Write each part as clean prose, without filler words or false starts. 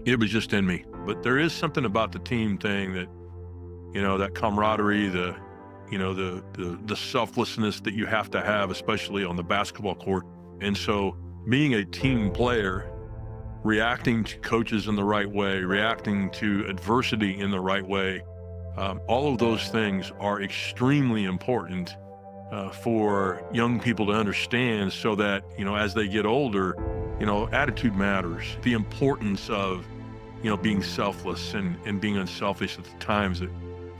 It was just in me. But there is something about the team thing that, that camaraderie, the selflessness that you have to have, especially on the basketball court. And so being a team player, reacting to coaches in the right way, reacting to adversity in the right way, all of those things are extremely important for young people to understand so that, as they get older, attitude matters. The importance of, being selfless and being unselfish at the times that,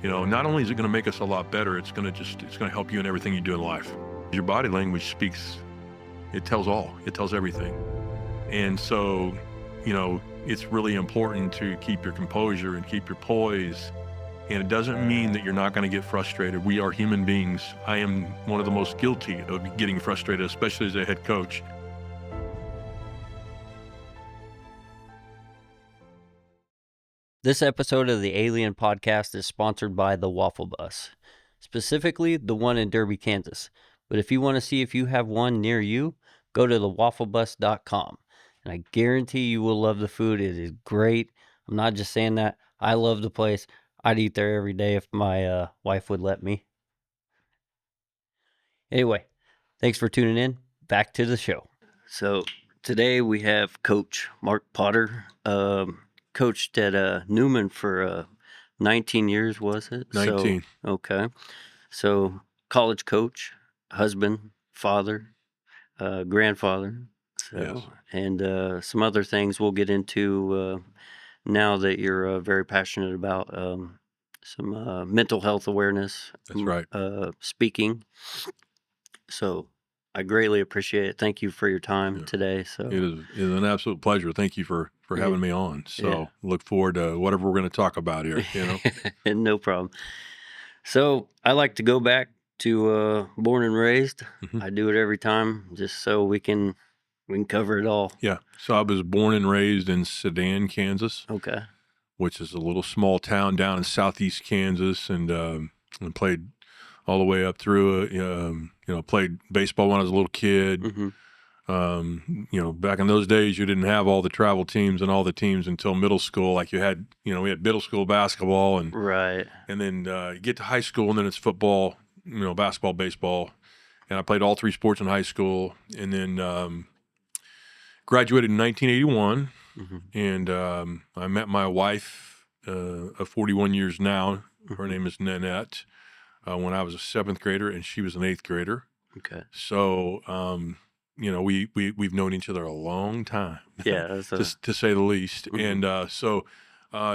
not only is it going to make us a lot better, it's going to help you in everything you do in life. Your body language speaks, it tells everything. And so, it's really important to keep your composure and keep your poise. And it doesn't mean that you're not going to get frustrated. We are human beings. I am one of the most guilty of getting frustrated, especially as a head coach. This episode of the Alien Podcast is sponsored by the Waffle Bus, specifically the one in Derby, Kansas. But if you want to see if you have one near you, go to thewafflebus.com. And I guarantee you will love the food. It is great. I'm not just saying that. I love the place. I'd eat there every day if my wife would let me. Anyway, thanks for tuning in. Back to the show. So today we have Coach Mark Potter. Coached at Newman for 19 years, was it? 19. So, okay. So college coach, husband, father, grandfather. So, Yes. And some other things we'll get into now that you're very passionate about some mental health awareness. That's right. Speaking. So I greatly appreciate it. Thank you for your time today. So it is an absolute pleasure. Thank you for having me on. So look forward to whatever we're going to talk about here, No problem. So I like to go back to born and raised. Mm-hmm. I do it every time just so we can cover it all. Yeah. So I was born and raised in Sedan, Kansas. Okay. Which is a little small town down in southeast Kansas, and played all the way up through. Played baseball when I was a little kid. Mm-hmm. Back in those days, you didn't have all the travel teams and all the teams until middle school. Like we had middle school basketball, and right, and then you get to high school, and then it's football, basketball, baseball, and I played all three sports in high school, and then graduated in 1981. Mm-hmm. And I met my wife of 41 years now. Her name is Nanette. When I was a 7th grader and she was an 8th grader. Okay. So, we've known each other a long time. Yeah, to say the least. Mm-hmm. And so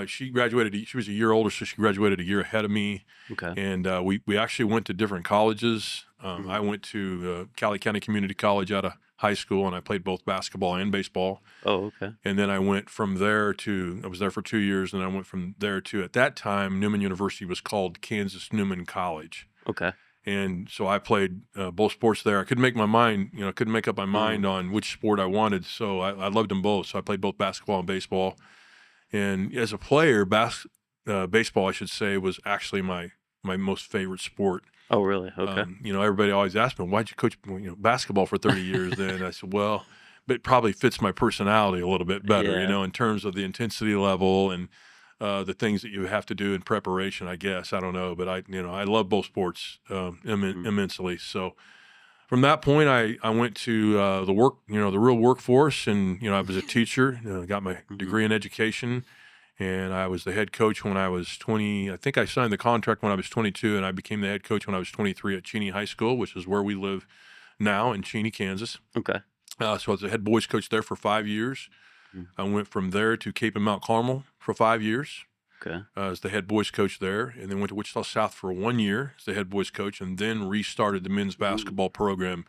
she graduated. She was a year older, so she graduated a year ahead of me. Okay. And we actually went to different colleges. Mm-hmm. I went to Cali County Community College out of high school, and I played both basketball and baseball. Oh, okay. And then I went from there I was there for 2 years, and I went from there to, at that time, Newman University was called Kansas Newman College. Okay. And so I played both sports there. I couldn't make up my mind on which sport I wanted, so I loved them both. So I played both basketball and baseball. And as a player, baseball, I should say, was actually my most favorite sport. Oh, really? Okay. Everybody always asks me, why'd you coach basketball for 30 years then? I said, well, but it probably fits my personality a little bit better, in terms of the intensity level and the things that you have to do in preparation, I guess. I don't know, but I love both sports immensely. So from that point, I went to the real workforce, and, I was a teacher, got my degree in education. And I was the head coach when I was 20. I think I signed the contract when I was 22, and I became the head coach when I was 23 at Cheney High School, which is where we live now in Cheney, Kansas. Okay. So I was the head boys coach there for 5 years. Mm-hmm. I went from there to Cape and Mount Carmel for 5 years. Okay. As the head boys coach there, and then went to Wichita South for 1 year as the head boys coach, and then restarted the men's basketball program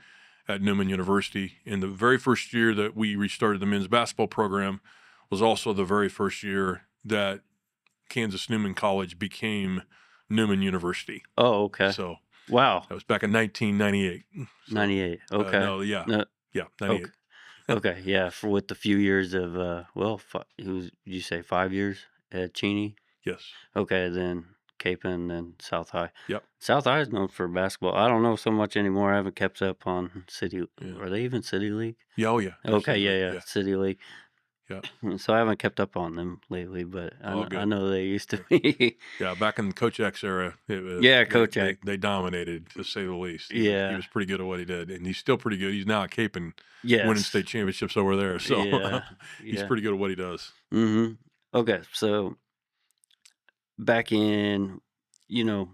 at Newman University. And the very first year that we restarted the men's basketball program was also the very first year that Kansas Newman College became Newman University. Oh, okay. So wow, that was back in 1998. 98. Okay. Yeah, 98. Okay, yeah. With the few years of did you say 5 years at Cheney? Yes. Okay, then Cape and then South High. Yep. South High is known for basketball. I don't know so much anymore. I haven't kept up on City. Yeah. Are they even City League? Yeah. Oh, yeah. Okay. Yeah. City League. Yeah. So I haven't kept up on them lately, but All I good. know they used to Yeah. be. Yeah, back in Coach X era, Yeah, they, Coach they Eck. they dominated, to say the least. He Yeah. was pretty good at what he did, and he's still pretty good. He's now at Cape and winning Yes. state championships over there, so Yeah. he's Yeah. pretty good at what he does. Okay, so back in, you know,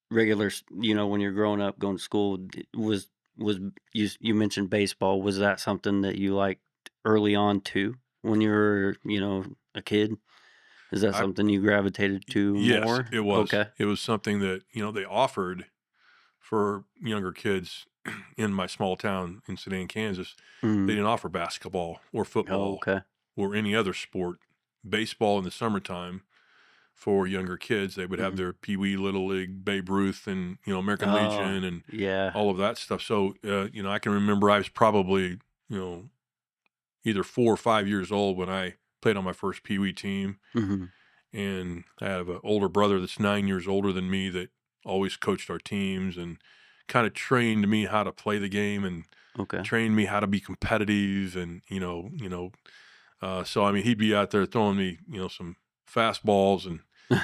when you're growing up, going to school, was you mentioned baseball. Was that something that you liked early on too when you were, a kid? Is that I something you gravitated to Yes, more? it was. Okay. It was something that they offered for younger kids in my small town in Sedan, Kansas. They Mhm. didn't offer basketball or Oh, football okay. or any other sport. Baseball in the summertime for younger kids. They would have Mhm. their Pee Wee, Little League, Babe Ruth, and American Oh, Legion, and yeah. all of that stuff. So I can remember I was probably you know either 4 or 5 years old when I played on my first Pee Wee team, Mhm. and I have an older brother that's 9 years older than me that always coached our teams and kind of trained me how to play the game and Okay. trained me how to be competitive and so I mean, he'd be out there throwing me, some fastballs, and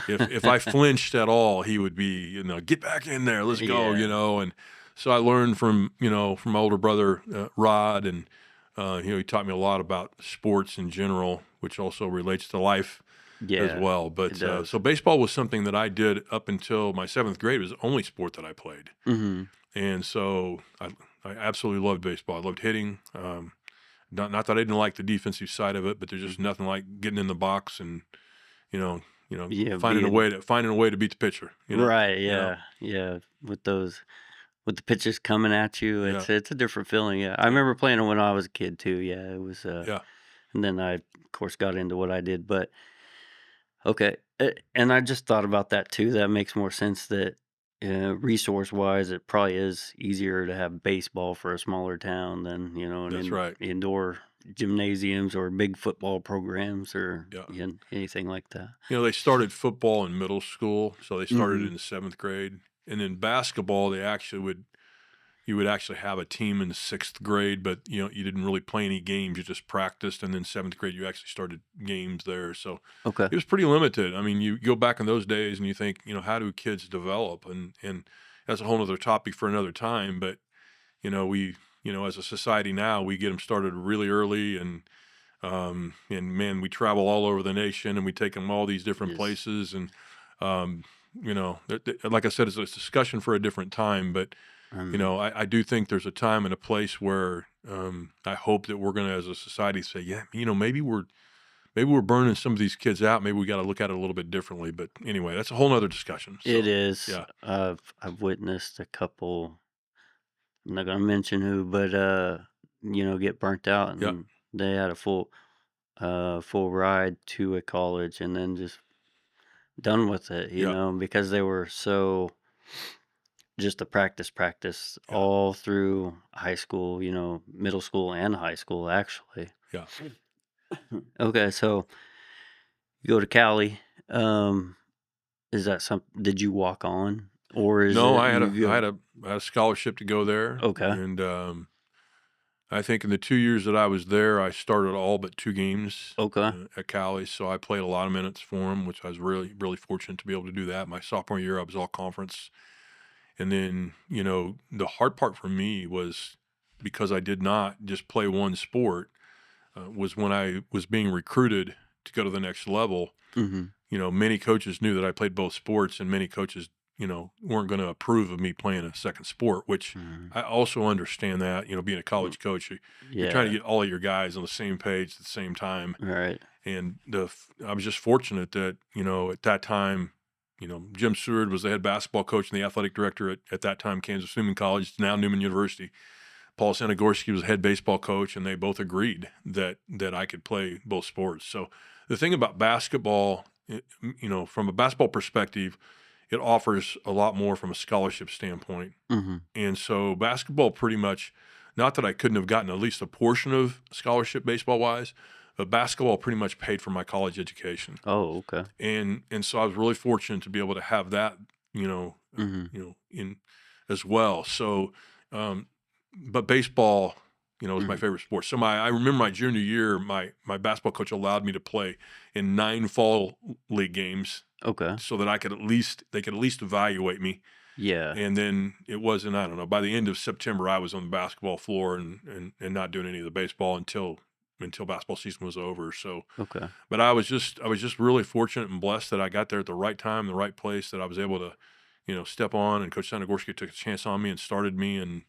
if I flinched at all, he would be, get back in there, let's go, Yeah. and so I learned from my older brother Rod, and he taught me a lot about sports in general, which also relates to life as Yeah, well. it But does. so baseball was something that I did up until my seventh grade. It was the only sport that I played, Mhm. and so I absolutely loved baseball. I loved hitting. Not that I didn't like the defensive side of it, but there's just Mhm. nothing like getting in the box and you know, Yeah, finding a way to beat the pitcher. right, You know, yeah, yeah, with the pitches coming at you, yeah, it's a different feeling, yeah. I yeah, remember playing it when I was a kid too, yeah, it was, yeah. and then I, of course, got into what I did, but okay, and I just thought about that too, that makes more sense that, resource-wise, it probably is easier to have baseball for a smaller town than, an That's right. indoor gymnasiums or big football programs or, Yeah. anything like that. They started football in middle school, so they started Mhm. in the seventh grade, and then basketball they actually would you would actually have a team in the sixth grade, but you didn't really play any games. You just practiced, and then seventh grade you actually started games there. So Okay. it was pretty limited. I mean, you go back in those days and you think, how do kids develop? And that's a whole other topic for another time. But we as a society now we get them started really early, and man, we travel all over the nation and we take them all these different Yes. places, and like I said, it's a discussion for a different time. But Mhm. I do think there's a time and a place where I hope that we're going to, as a society, say, yeah, maybe we're burning some of these kids out. Maybe we got to look at it a little bit differently. But anyway, that's a whole nother discussion. It So is. yeah, I've witnessed a couple. I'm not gonna mention who, but get burnt out, yeah, and they had a full ride to a college, and then just done with it. yeah, Because they were so just a practice yeah, all through high school. Middle school and high school actually. yeah. Okay, so you go to Cali. Um, is that some? Did you walk on, or is No, it I had a you I had go? a, I had a scholarship to go there, Okay. and I think in the 2 years that I was there, I started all but two games Okay. at Cali. So I played a lot of minutes for him, which I was really, really fortunate to be able to do that. My sophomore year, I was all conference. And then, the hard part for me was because I did not just play one sport, was when I was being recruited to go to the next level. Mhm. Many coaches knew that I played both sports, and many coaches, weren't going to approve of me playing a second sport, which Mhm. I also understand that, being a Mm, college coach, you're trying to yeah. get all of your guys on the same page at the same time. Right. And I was just fortunate that, at that time, Jim Seward was the head basketball coach and the athletic director at that time, Kansas Newman College, now Newman University. Paul Sanagorski was head baseball coach, and they both agreed that I could play both sports. So the thing about basketball, from a basketball perspective, it offers a lot more from a scholarship standpoint. Mhm. And so basketball pretty much, not that I couldn't have gotten at least a portion of scholarship baseball wise, but basketball pretty much paid for my college education. Oh, okay. And so I was really fortunate to be able to have that, you know, Mhm. in as well. So, um, but baseball. was my Mhm. favorite sport. So I remember my junior year, my basketball coach allowed me to play in 9 fall league games Okay. so that they could at least evaluate me. Yeah. And then it wasn't, I don't know, by the end of September, I was on the basketball floor and not doing any of the baseball until basketball season was over. So, Okay. but I was just really fortunate and blessed that I got there at the right time, the right place, that I was able to, step on, and Coach Sanagorski took a chance on me and started me. And,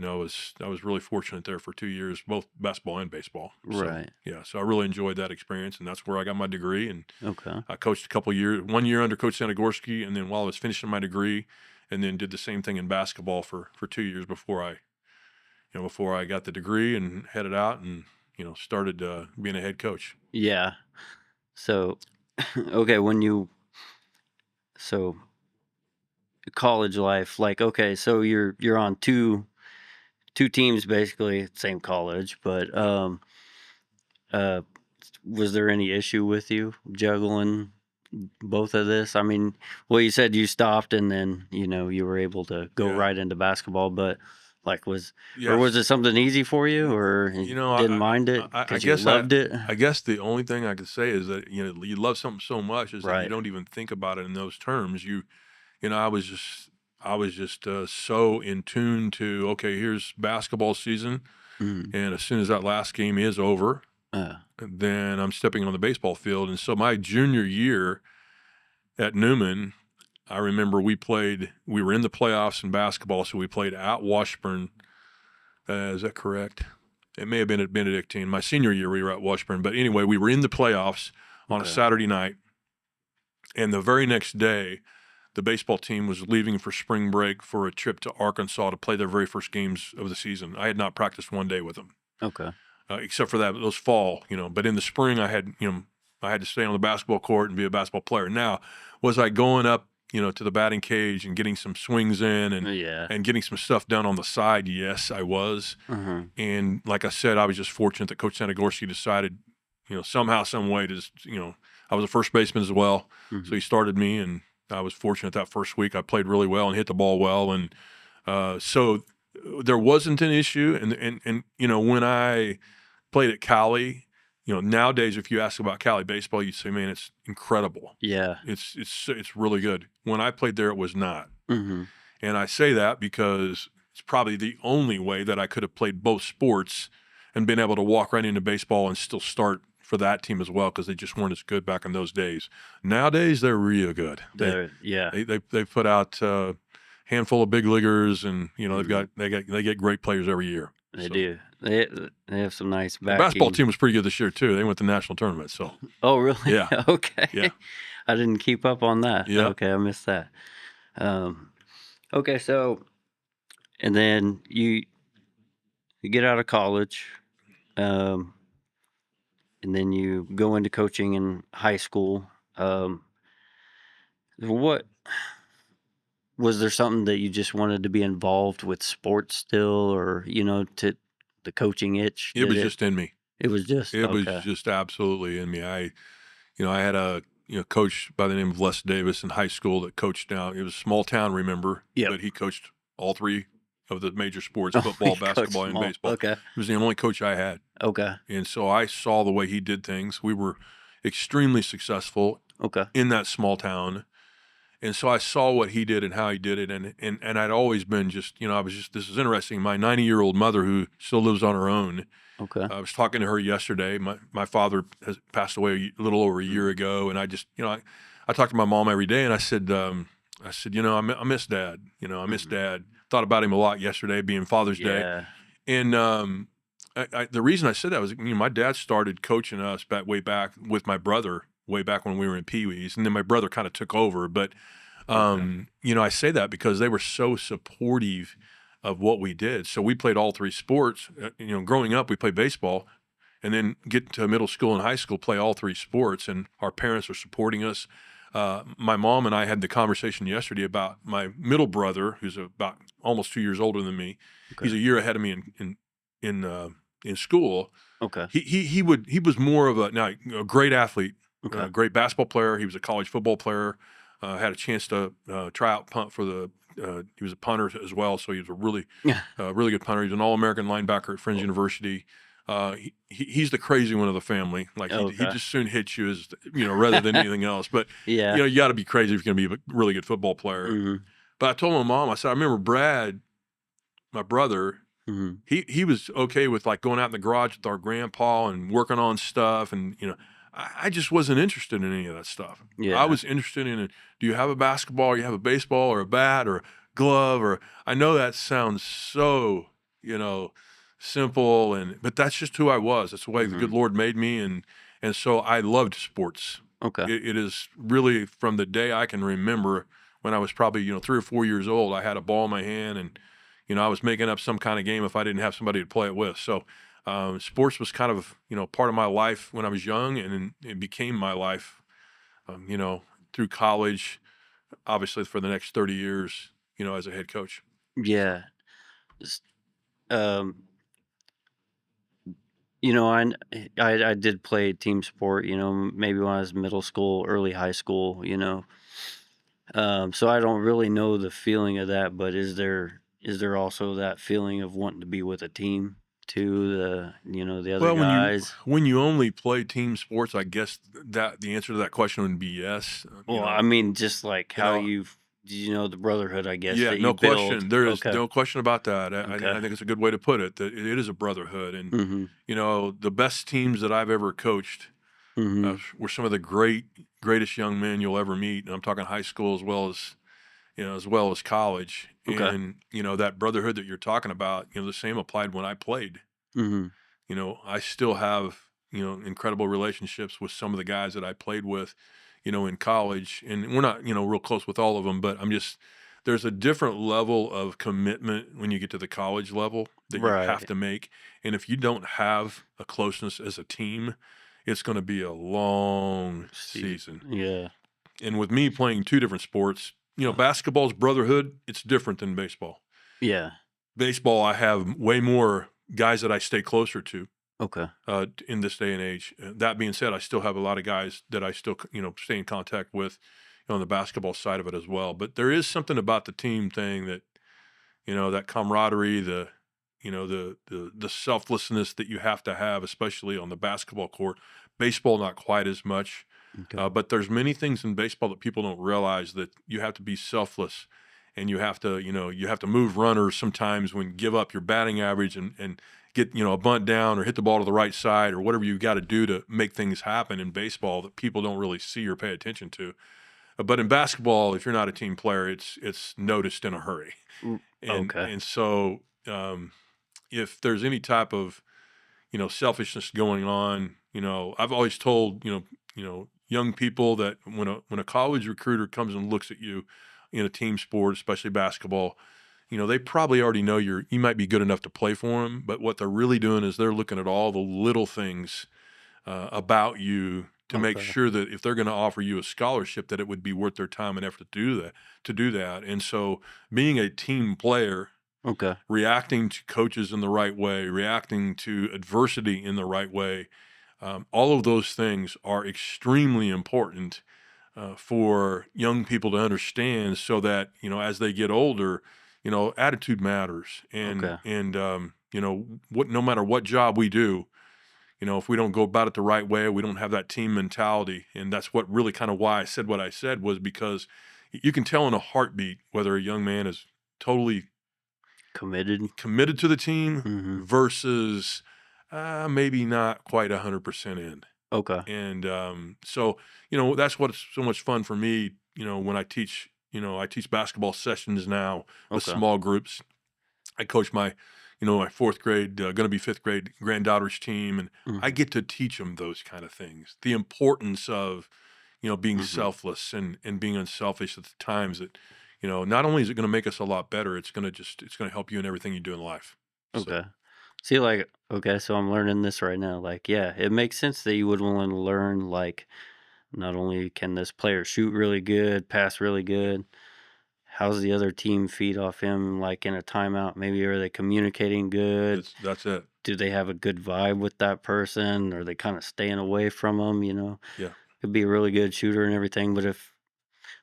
I was really fortunate there for 2 years, both basketball and baseball. So, Right. yeah, so I really enjoyed that experience, and that's where I got my degree. And Okay. I coached a couple years, 1 year under Coach Sanagorski, and then while I was finishing my degree, and then did the same thing in basketball for 2 years before I got the degree and headed out and started being a head coach. Yeah. So, okay, so college life, like, okay, so you're on two teams basically, same college, but Yep. uh, was there any issue with you juggling both of this? I mean, well, you said you stopped and then, you were able to go Yeah. right into basketball, but like was Yes. it something easy for you, or you You know, didn't mind it I because you guess I loved it? I guess the only thing I could say is that you love something so much is that you Right. don't even think about it in those terms. I was just so in tune to, okay, here's basketball season, Mm. and as soon as that last game is over, Uh, then I'm stepping on the baseball field. And so my junior year at Newman, I remember we were in the playoffs in basketball, so we played at Washburn. Is that correct? It may have been at Benedictine. My senior year, we were at Washburn. But anyway, we were in the playoffs on a okay. Saturday night. And the very next day, the baseball team was leaving for spring break for a trip to Arkansas to play their very first games of the season. I had not practiced one day with them, Okay. except for those fall. But in the spring, I had to stay on the basketball court and be a basketball player. Now, was I going up, to the batting cage and getting some swings in Yeah. and getting some stuff done on the side? Yes, I was. Uh-huh. And like I said, I was just fortunate that Coach Sanagorski decided, somehow, some way to just, I was a first baseman as well. So Hmm. he started me, and I was fortunate that first week. I played really well and hit the ball well. And so there wasn't an issue. And when I played at Cali, nowadays, if you ask about Cali baseball, you'd say, man, it's incredible. Yeah. It's really good. When I played there, it was not. Hmm. And I say that because it's probably the only way that I could have played both sports and been able to walk right into baseball and still start for that team as well, because they just weren't as good back in those days. Nowadays, they're real good. Yeah. They put out a handful of big leaguers, and Mhm. they get great players every year. They So do. They have some nice the basketball backing. team was pretty good this year too. They went to the national tournament. So Oh, really? yeah, yeah, Okay. I didn't keep up on that. yeah. Okay, I missed that. Um, okay, so and then you get out of college, um, and then you go into coaching in high school. Um, what was there something that you just wanted to be involved with sports still, or to the coaching itch? It Did was it? just in me. It was just It was okay. just absolutely in me. I had a coach by the name of Les Davis in high school that coached down. It was a small town, remember, Yep. but he coached all three of the major sports: Oh, football, you coach basketball, and small. baseball. Okay. He was the only coach I had, Okay. and so I saw the way he did things. We were extremely successful Okay. in that small town, and so I saw what he did and how he did it, and I'd always been just, I was just, this is interesting. My 90-year-old mother, who still lives on her own, Okay. I was talking to her yesterday. My father has passed away a little over a year Mhm. ago, and I just, I talk to my mom every day, and I said, I miss Dad. I miss Mhm. Dad. Thought about him a lot yesterday, being Father's Day, Yeah. and the reason I said that was, my dad started coaching us way back with my brother, way back when we were in Pee Wees, and then my brother kind of took over. But Okay. I say that because they were so supportive of what we did. So we played all three sports. Growing up, we played baseball, and then get to middle school and high school, play all three sports, and our parents are supporting us. My mom and I had the conversation yesterday about my middle brother, who's about almost 2 years older than me. Okay. He's a year ahead of me in school. Okay. He was more of a great athlete, Okay. great basketball player. He was a college football player. Had a chance to try out punt for the he was a punter as well, so he was a really good punter. He's an All-American linebacker at Friends University. He's the crazy one of the family. Like he Okay. just soon hits you as rather than anything else. But Yeah. you got to be crazy if you're going to be a really good football player. Mhm. But I told my mom, I said, I remember Brad, my brother. Mhm. He was okay with like going out in the garage with our grandpa and working on stuff, and I just wasn't interested in any of that stuff. I Yeah. was interested in, do you have a basketball, you have a baseball or a bat or a glove, or I know that sounds so you know simple, but that's just who I was. That's the way the good Mhm. Lord made me, and so I loved sports. Okay. It is really from the day I can remember, when I was probably 3 or 4 years old. I had a ball in my hand, and I was making up some kind of game if I didn't have somebody to play it with. So sports was kind of part of my life when I was young, and then it became my life, through college. Obviously, for the next 30 years, as a head coach. So Yeah. S- Um, I did play team sport, maybe when I was middle school, early high school. So I don't really know the feeling of that, but is there also that feeling of wanting to be with a team too, the other well, guys? when you only play team sports, I guess that the answer to that question would be yes. Well, I mean, just like You how know, the brotherhood, I guess, Yeah, that you no build. question. There is Okay. no question about that. Okay. I think it's a good way to put it. That it is a brotherhood, and Mhm. the best teams that I've ever coached Mhm. were some of the greatest young men you'll ever meet. And I'm talking high school as well as college. Okay. And that brotherhood that you're talking about, the same applied when I played. Mhm. I still have, incredible relationships with some of the guys that I played with, in college. And we're not, real close with all of them, but there's a different level of commitment when you get to the college level that you have Right. to make. And if you don't have a closeness as a team, it's going to be a long Season. season. Yeah. And with me playing two different sports, basketball's brotherhood, it's different than baseball. Yeah. Baseball, I have way more guys that I stay closer to Okay. in this day and age. That being said, I still have a lot of guys that I still, stay in contact with on the basketball side of it as well. But there is something about the team thing that, that camaraderie, the selflessness that you have to have, especially on the basketball court. Baseball, not quite as much. Okay. But there's many things in baseball that people don't realize, that you have to be selfless, and you have to move runners sometimes, when give up your batting average, and get, a bunt down or hit the ball to the right side, or whatever you got to do to make things happen in baseball that people don't really see or pay attention to. But in basketball, if you're not a team player, it's noticed in a hurry. Mm. And Okay. and so if there's any type of selfishness going on, I've always told young people that when a college recruiter comes and looks at you in a team sport, especially basketball, they probably already know you might be good enough to play for them, but what they're really doing is they're looking at all the little things about you, to make Okay. sure that if they're going to offer you a scholarship, that it would be worth their time and effort to do that. And so, being a team player, Okay. reacting to coaches in the right way, reacting to adversity in the right way, all of those things are extremely important for young people to understand, so that as they get older, attitude matters. and Okay. and no matter what job we do, if we don't go about it the right way, we don't have that team mentality. And that's what really kind of why I said what I said, was because you can tell in a heartbeat whether a young man is totally Committed. committed to the team Mhm. versus maybe not quite 100% in. Okay. And so, that's what's so much fun for me, when I teach. I teach basketball sessions now with Okay. small groups. I coach my fourth grade, going to be fifth grade granddaughter's team, and I Mhm. get to teach them those kind of things. The importance of, being Mhm. selfless, and being unselfish at the times that, not only is it going to make us a lot better, it's going to help you in everything you do in life. So Okay. See, like, okay, so I'm learning this right now. Like, yeah, it makes sense that you would want to learn, like, not only can this player shoot really good, pass really good, how's the other team feed off him, like in a timeout? Maybe are they communicating good? that's it. Do they have a good vibe with that person? Are they kind of staying away from them? Yeah. Could be a really good shooter and everything, but if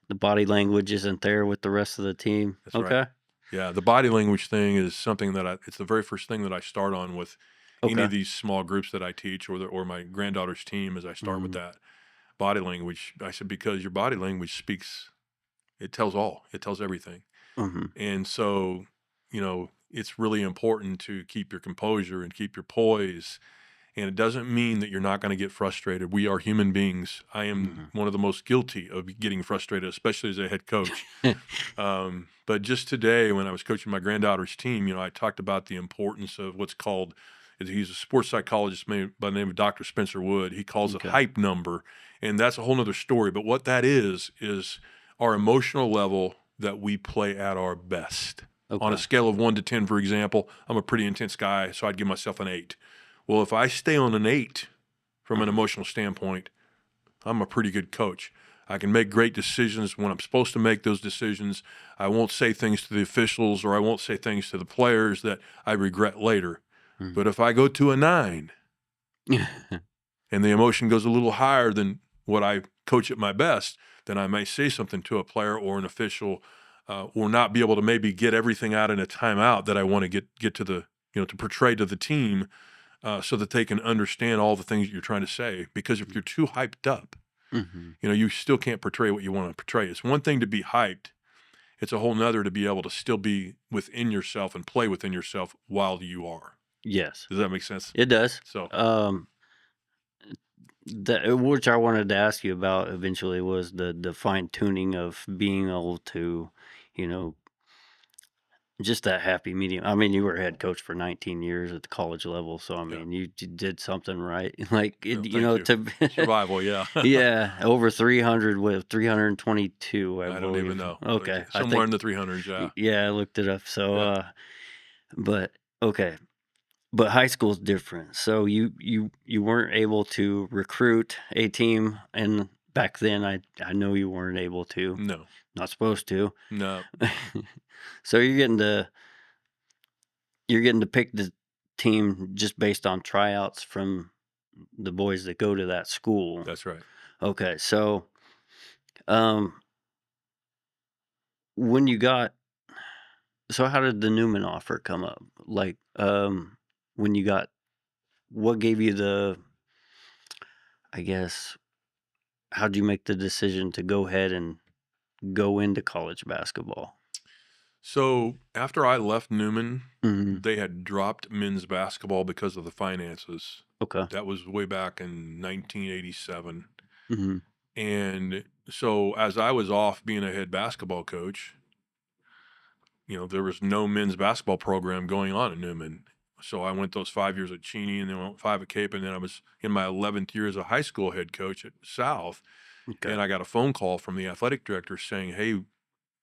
The body language isn't there with the rest of the team. That's right. Okay. Yeah, the body language thing is something that it's the very first thing that I start on with any Okay. of these small groups that I teach or my granddaughter's team. As I start with Mm-hmm. that body language, I said, because your body language speaks, it tells all, it tells everything. Mm-hmm. And so, it's really important to keep your composure and keep your poise. And it doesn't mean that you're not going to get frustrated. We are human beings. I am Mm-hmm. one of the most guilty of getting frustrated, especially as a head coach. But just today, when I was coaching my granddaughter's team, I talked about the importance of what's called, he's a sports psychologist by the name of Dr. Spencer Wood. He calls it Okay. hype number. And that's a whole nother story. But what that is our emotional level that we play at our best. On a Okay. scale of 1 to 10, for example, I'm a pretty intense guy, so I'd give myself an 8. Well, if I stay on an 8 from an Uh-huh. emotional standpoint, I'm a pretty good coach. I can make great decisions when I'm supposed to make those decisions. I won't say things to the officials or I won't say things to the players that I regret later. But if I go to a 9 Mm-hmm. and the emotion goes a little higher than what I coach at my best, then I may say something to a player or an official, or not be able to maybe get everything out in a timeout that I want to get to the, to portray to the team, so that they can understand all the things that you're trying to say. Because if you're too hyped up, Mm-hmm. you still can't portray what you want to portray. It's one thing to be hyped. It's a whole nother to be able to still be within yourself and play within yourself while you are. Yes, Does that make sense? it does. So, Which I wanted to ask you about eventually was the fine tuning of being able to, you know, just that happy medium. I mean, you were head coach for 19 years at the college level, so I yeah. mean, you did something right. Like No, it, thank you. to Survival, yeah. yeah, over 300 with 322, I I don't even believe. know. Okay, I Somewhere think in the 300s, yeah. yeah, I looked it up. So, Yeah, but okay, but high school's different. So you weren't able to recruit a team, and back then I know you weren't able to, no, not supposed to. no, So you're getting to pick the team just based on tryouts from the boys that go to that school. that's right. Okay, so um, when you got so how did the Newman offer come up? Like when you got what gave you the I guess how'd you make the decision to go ahead and go into college basketball? So after I left Newman, Mhm. they had dropped men's basketball because of the finances. Okay. That was way back in 1987. Mhm. And so as I was off being a head basketball coach, there was no men's basketball program going on at Newman. So I went those 5 years at Cheney and then went 5 at Cape. And then I was in my 11th year as a high school head coach at South. Okay. And I got a phone call from the athletic director saying, hey,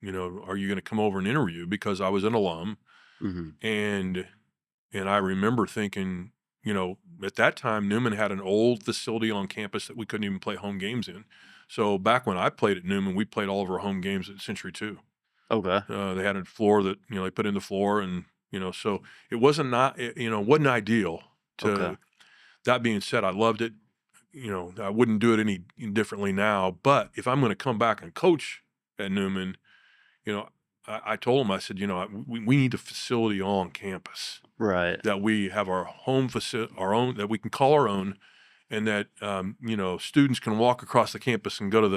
are you going to come over and interview? Because I was an alum. Mhm. And I remember thinking, at that time, Newman had an old facility on campus that we couldn't even play home games in. So back when I played at Newman, we played all of our home games at Century 2. Okay. They had a floor that, they put in the floor and, so it wasn't ideal Okay. to, that being said, I loved it. I wouldn't do it any differently now, but if I'm going to come back and coach at Newman, you know, I told him, I said, we need a facility on campus Right. that we have our home facility, our own, that we can call our own, and that students can walk across the campus and go to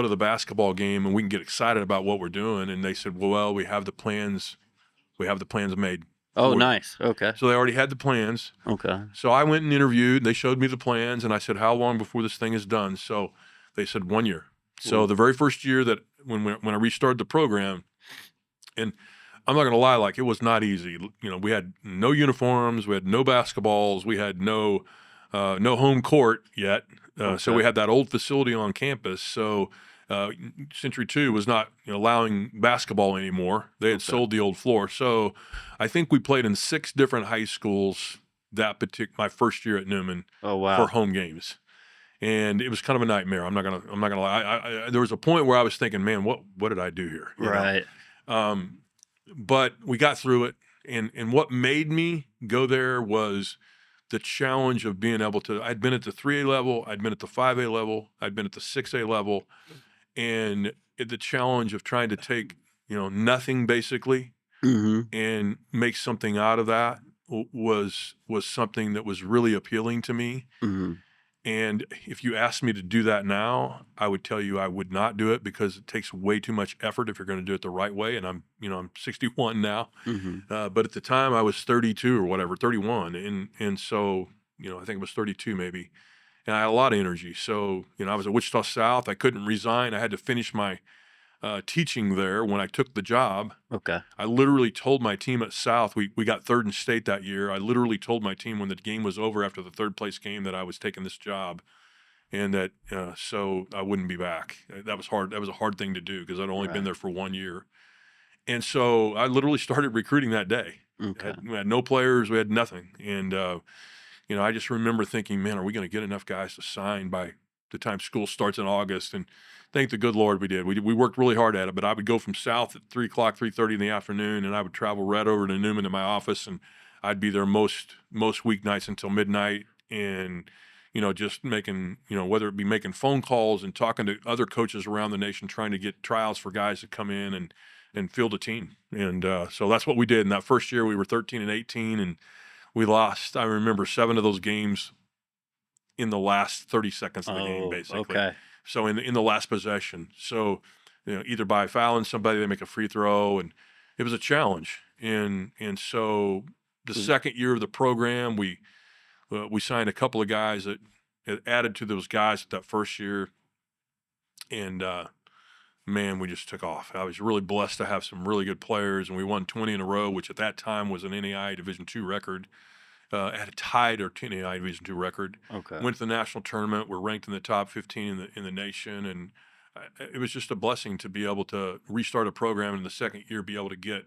the basketball game, and we can get excited about what we're doing. And they said, well, we have the plans, made Oh, for you. nice. Okay. So they already had the plans. Okay. So I went and interviewed. They showed me the plans, and I said, how long before this thing is done? So they said 1 year. So Ooh. the very first year that when I restarted the program, and I'm not going to lie, like it was not easy. We had no uniforms, we had no basketballs, we had no home court yet. So we Okay. had that old facility on campus. So uh, Century 2 was not allowing basketball anymore. They had Okay. sold the old floor. So I think we played in 6 different high schools my first year at Newman Oh, for wow. home games. And it was kind of a nightmare. I'm not gonna lie. There was a point where I was thinking, man, what did I do here? Right. Um, but we got through it. And what made me go there was the challenge of being able to, I'd been at the 3A level, I'd been at the 5A level, I'd been at the 6A level, and the challenge of trying to take, nothing basically Mhm. and make something out of that was something that was really appealing to me. Mhm. And if you asked me to do that now, I would tell you I would not do it because it takes way too much effort if you're going to do it the right way. And I'm 61 now, Mhm. but at the time I was 32 or whatever, 31, and so I think it was 32 maybe, and I had a lot of energy. So I was at Wichita South. I couldn't resign. I had to finish my teaching there when I took the job. Okay. I literally told my team at South, we got third in state that year. I literally told my team when the game was over after the third place game that I was taking this job and that so I wouldn't be back. That was hard. That was a hard thing to do because I'd only been Right. there for 1 year. And so I literally started recruiting that day. Okay. We had no players, we had nothing. And I just remember thinking, man, are we going to get enough guys to sign by the time school starts in August? And thank the good Lord we did. We worked really hard at it. But I would go from South at 3 o'clock, 3:30 in the afternoon, and I would travel right over to Newman to my office, and I'd be there most weeknights until midnight, and just making whether it be making phone calls and talking to other coaches around the nation, trying to get tryouts for guys to come in and field a team. And so that's what we did. In that first year, we were 13 and 18, and we lost, I remember, 7 of those games in the last 30 seconds of the game, Oh, basically. okay. So in the last possession. So, either by fouling somebody, they make a free throw, and it was a challenge. And so the Was second year of the program, we signed a couple of guys that added to those guys that first year, and man, we just took off. I was really blessed to have some really good players, and we won 20 in a row, which at that time was an NAIA Division II record. Had a tied our NAIA Division II record. okay. Went to the national tournament. We're ranked in the top 15 in the nation, and it was just a blessing to be able to restart a program in the second year, be able to get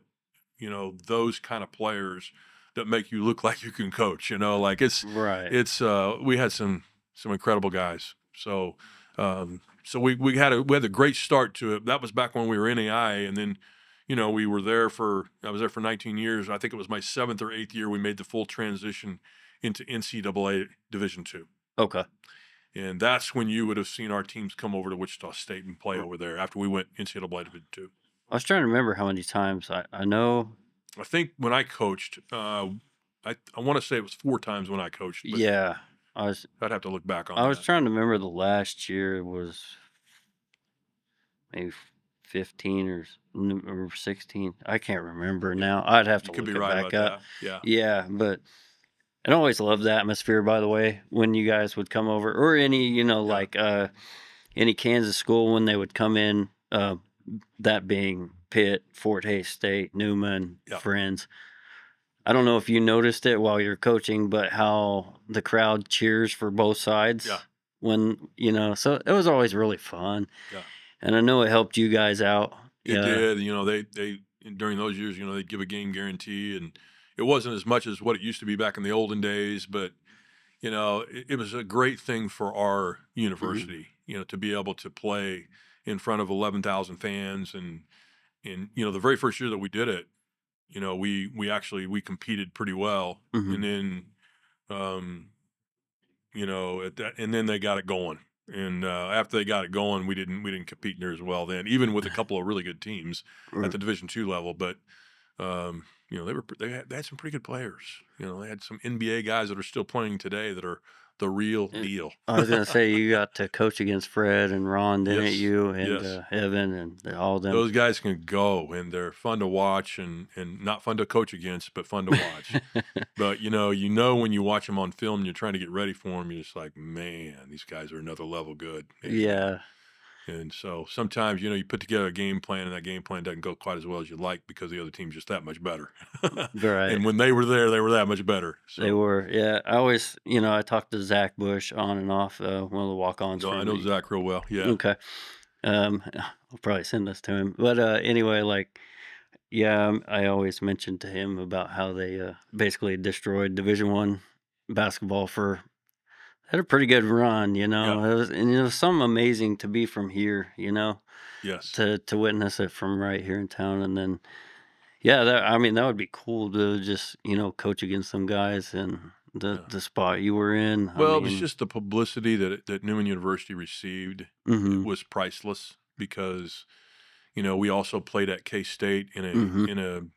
those kind of players that make you look like you can coach. Like Right. we had some incredible guys. So we had a great start to it. That was back when we were NAIA, and then I was there for 19 years. I think it was my 7th or 8th year we made the full transition into NCAA Division II. Okay. And that's when you would have seen our teams come over to Wichita State and play R over there after we went NCAA Division II. I was trying to remember how many times I know. I think when I coached, I want to say it was 4 times when I coached, but Yeah. I was I'd have to look back on I was that. trying to remember the last year was maybe 15 or 16. I can't remember Yeah, now. I'd have you to could be look it right back about up. that. Yeah, Yeah, but I always loved the atmosphere, by the way, when you guys would come over, or any, yeah, like any Kansas school when they would come in, that being Pitt, Fort Hays State, Newman, yeah, Friends. I don't know if you noticed it while you're coaching, but how the crowd cheers for both yeah, sides so it was always really fun. yeah. And I know it helped you guys out. It Yeah. did. They during those years, they'd give a game guarantee, and it wasn't as much as what it used to be back in the olden days, but it was a great thing for our Mhm. university, to be able to play in front of 11,000 fans, and the very first year that we did it, we competed pretty well, and Mhm. then and then they got it going. And after they got it going, we didn't compete near as well then, even with a couple of really good teams at R the Division II level. But they had some pretty good players. They had some NBA guys that are still playing today that are the real eh, deal. I was gonna say you got to coach against Fred and Ron, didn't Yes, you? And, yes. Evan and all them. Those guys can go, and they're fun to watch, and not fun to coach against, but fun to watch. But when you watch them on film and you're trying to get ready for them, you're just like, man, these guys are another level good. Yeah. And so sometimes, you put together a game plan and that game plan doesn't go quite as well as you like because the other team's just that much better. Right. And when they were there, they were that much better. They So were. Yeah. I always, I talked to Zach Bush on and off, one of the walk-ons I for know the. Zach real well. Yeah. Okay. I'll probably send this to him. But anyway, like, yeah, I always mentioned to him about how they basically destroyed Division 1 basketball for had a pretty good run. Yeah. It was something amazing to be from here. Yes. To witness it from right here in town, and then yeah, I mean that would be cool to just coach against some guys and Yeah. the spot you were in. I Well, it was mean, just the publicity that Newman University received. It hmm was priceless. because we also played at K-State in Mhm.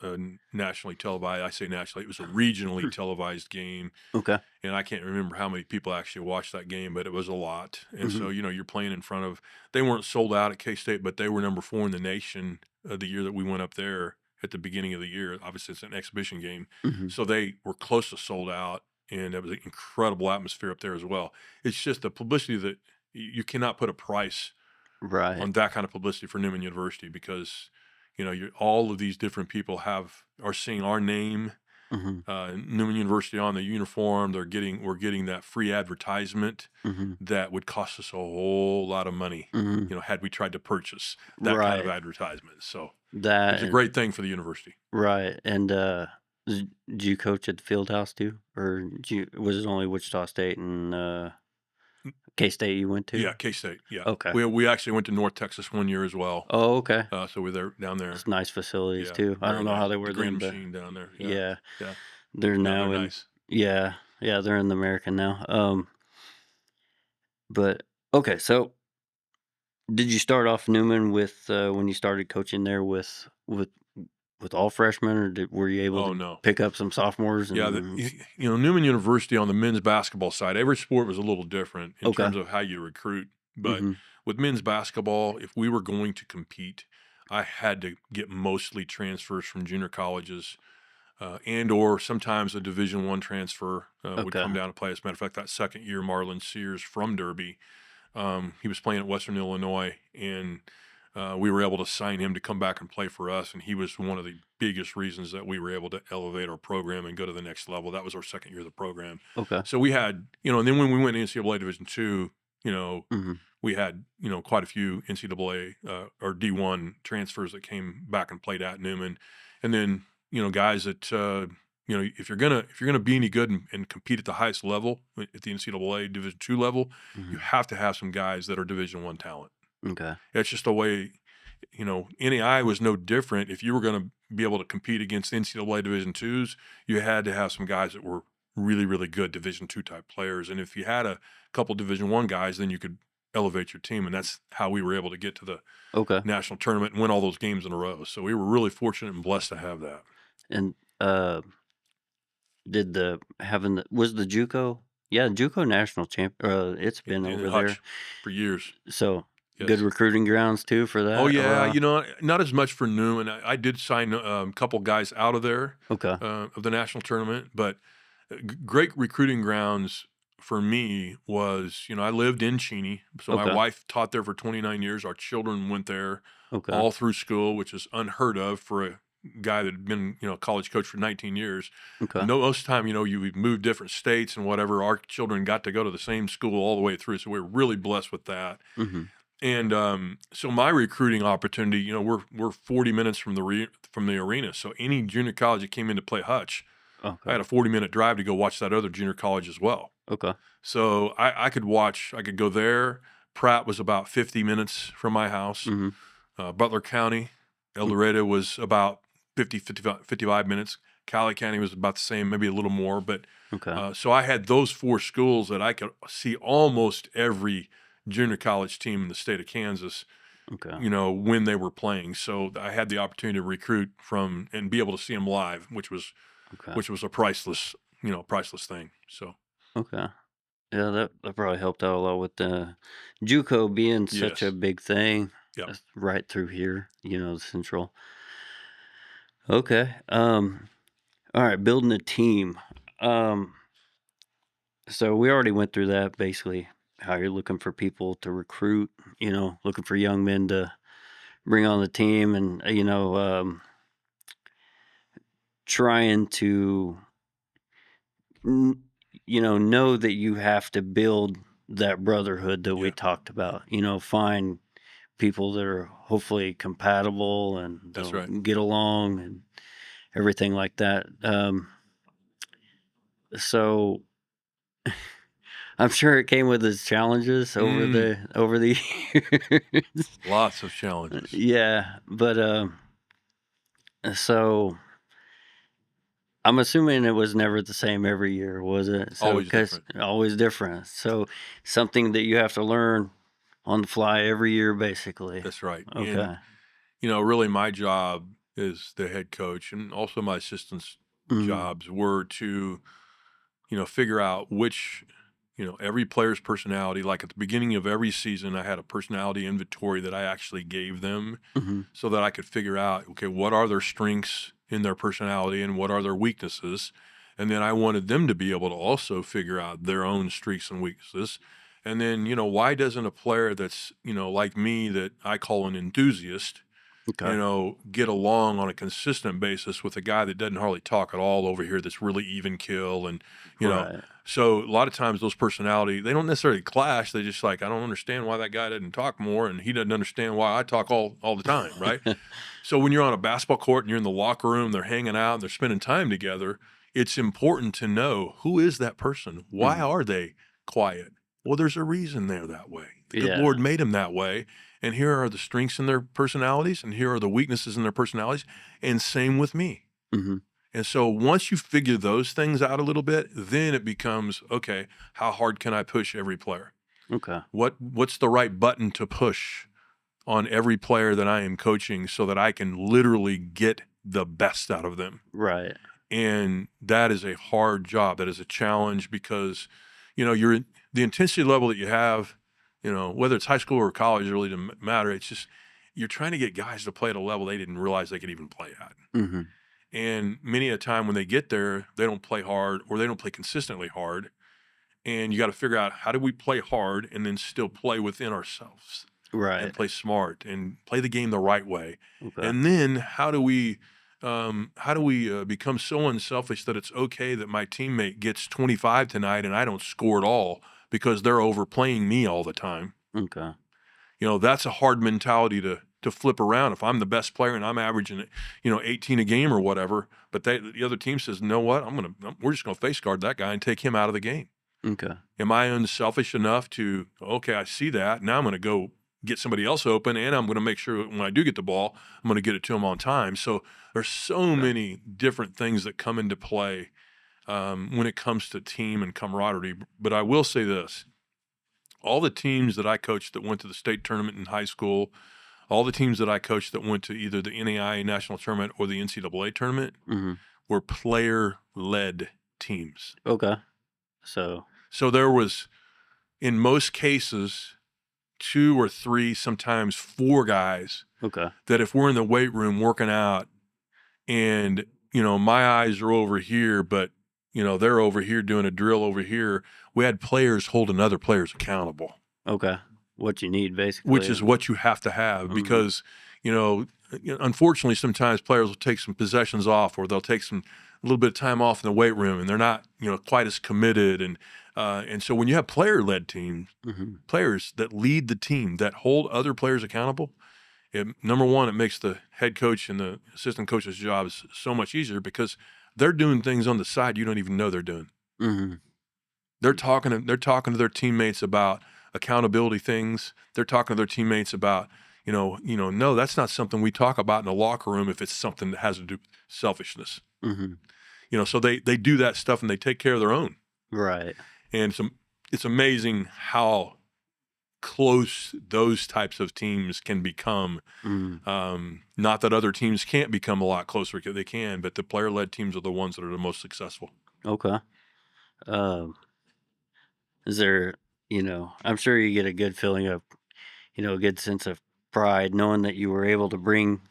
a nationally televised. I say nationally, it was a regionally televised game, Okay. and I can't remember how many people actually watched that game, but it was a lot. And Mhm. so you're playing in front of. They weren't sold out at K-State, but they were number 4 in the nation the year that we went up there at the beginning of the year. Obviously, it's an exhibition game, Mhm. so they were close to sold out, and it was an incredible atmosphere up there as well. It's just the publicity that you cannot put a price Right. on that kind of publicity for Newman University, because all of these different people are seeing our name, Mhm. Newman University, on the uniform. We're getting that free advertisement Mhm. that would cost us a whole lot of money, Mhm. had we tried to purchase that kind of Right. advertisement. So it That was a and great thing for the university. right, and, did you coach at the field house too? Or was it only Wichita State and, K-State you went to? Yeah, K-State. Yeah, Okay. we actually went to North Texas one year as well. Oh, okay. So we're there down there. It's nice facilities Yeah, too. I very don't know how nice. they The were Green then, but Machine down there. Yeah, yeah, yeah. they're No, they're now in nice. yeah, yeah, they're in the American now. But okay, so did you start off Newman with, when you started coaching there with all freshmen, or were you able Oh to no. pick up some sophomores Yeah, and Newman University on the men's basketball side, every sport was a little different in okay. terms of how you recruit. But Mhm. with men's basketball, if we were going to compete, I had to get mostly transfers from junior colleges, and or sometimes a Division I transfer would Okay. come down to play. As a matter of fact, that second year, Marlon Sears from Derby, he was playing at Western Illinois, and we were able to sign him to come back and play for us. And he was one of the biggest reasons that we were able to elevate our program and go to the next level. That was our second year of the program. Okay. So we had, and then when we went to NCAA Division II, Mhm. we had, quite a few NCAA or D1 transfers that came back and played at Newman. And then, guys that, if you're gonna be any good and compete at the highest level at the NCAA Division II level, you Mhm. have to have some guys that are Division I talent. Okay. That's just the way, NAI was no different. If you were going to be able to compete against NCAA Division IIs, you had to have some guys that were really, really good Division II type players. And if you had a couple Division I guys, then you could elevate your team. And that's how we were able to get to the Okay. national tournament and win all those games in a row. So we were really fortunate and blessed to have that. And, did the having the was the JUCO yeah, JUCO national champ it's been In over there. Hutch for years. So, good Yes. recruiting grounds too for Oh that, yeah, or not as much for Newman. I did sign a couple guys out of there okay. of the national tournament, but great recruiting grounds for me was, I lived in Cheney, so my Okay. wife taught there for 29 years. Our children went there Okay. all through school, which is unheard of for a guy that had been, a college coach for 19 years. Okay. No, most of the time, you would move different states and whatever. Our children got to go to the same school all the way through, so we were really blessed with that. Mhm. And so my recruiting opportunity, we're 40 minutes from from the arena. So any junior college that came in to play Hutch, I Okay. had a 40-minute drive to go watch that other junior college as well. Okay. So I could go there. Pratt was about 50 minutes from my house. Mhm. Butler County, El Dorado was about 55 minutes. Cali County was about the same, maybe a little more. But Okay. so I had those 4 schools that I could see almost every junior college team in the state of Kansas, Okay. when they were playing. So I had the opportunity to recruit from and be able to see them live, Okay. which was a priceless thing. So Okay. Yeah, that probably helped out a lot with the JUCO being such a yes, big thing. yep, That's right through here, the central. Okay. All right, building a team. Um, so we already went through that basically how you're looking for people to recruit, looking for young men to bring on the team and trying to n- know that you have to build that brotherhood that we yeah, talked about. Find people that are hopefully compatible and that's they'll right. get along and everything like that. So I'm sure it came with its challenges Mm, over the years. lots of challenges. Yeah, but so I'm assuming it was never the same every year, was it? So Always because different. always different. So something that you have to learn On the fly every year, basically. That's right. And, Okay. really my job as the head coach and also my assistants' Mhm. jobs were to, figure out which, every player's personality. Like at the beginning of every season, I had a personality inventory that I actually gave them Mhm. so that I could figure out, okay, what are their strengths in their personality and what are their weaknesses? And then I wanted them to be able to also figure out their own strengths and weaknesses. And then, why doesn't a player that's, like me, that I call an enthusiast, Okay. get along on a consistent basis with a guy that doesn't hardly talk at all over here that's really even kill and, you know, Right. so a lot of times those personality, they don't necessarily clash. They just like, I don't understand why that guy doesn't talk more and he doesn't understand why I talk all the time, right? So when you're on a basketball court and you're in the locker room, they're hanging out, they're spending time together, it's important to know who is that person? Why Mhm. are they quiet? Well, there's a reason they're that way. The good Yeah. Lord made them that way. And here are the strengths in their personalities, and here are the weaknesses in their personalities. And same with me. Mhm. And so once you figure those things out a little bit, then it becomes okay, how hard can I push every player? Okay. What's the right button to push on every player that I am coaching so that I can literally get the best out of them. Right. And that is a hard job. That is a challenge because, you're the intensity level that you have, whether it's high school or college, it really doesn't matter. It's just you're trying to get guys to play at a level they didn't realize they could even play at. Mhm. And many a time when they get there, they don't play hard or they don't play consistently hard. And you got to figure out how do we play hard and then still play within ourselves and Right. play smart and play the game the right way. Okay. And then how do we become so unselfish that it's okay that my teammate gets 25 tonight and I don't score at all because they're overplaying me all the time. Okay. That's a hard mentality to flip around. If I'm the best player and I'm averaging, 18 a game or whatever, but the other team says, "You know what? We're just gonna face guard that guy and take him out of the game." Okay. Am I unselfish enough to, okay, I see that. Now I'm going to go get somebody else open and I'm going to make sure when I do get the ball, I'm going to get it to them on time. So there's so Okay. many different things that come into play when it comes to team and camaraderie. But I will say this, all the teams that I coached that went to the state tournament in high school, all the teams that I coached that went to either the NAIA national tournament or the NCAA tournament Mhm. were player-led teams. Okay. So, So there was, in most cases, two or three, sometimes four guys okay. that if we're in the weight room working out and, my eyes are over here, but, they're over here doing a drill over here, we had players holding other players accountable, Okay. What you need, which basically. is what you have to have Mhm. because, unfortunately, sometimes players will take some possessions off or they'll take a little bit of time off in the weight room and they're not, quite as committed. And so when you have player led teams, Mhm. players that lead the team, that hold other players accountable, number one, it makes the head coach and the assistant coach's jobs so much easier because they're doing things on the side you don't even know they're doing. Mhm. They're talking to their teammates about accountability things. They're talking to their teammates about, no, that's not something we talk about in the locker room if it's something that has to do with selfishness. Mhm. So they do that stuff and they take care of their own. Right. And it's amazing how close those types of teams can become. Mhm. Not that other teams can't become a lot closer, they can, but the player-led teams are the ones that are the most successful. Okay. Um, is there, I'm sure you get a good feeling of, a good sense of pride knowing that you were able to bring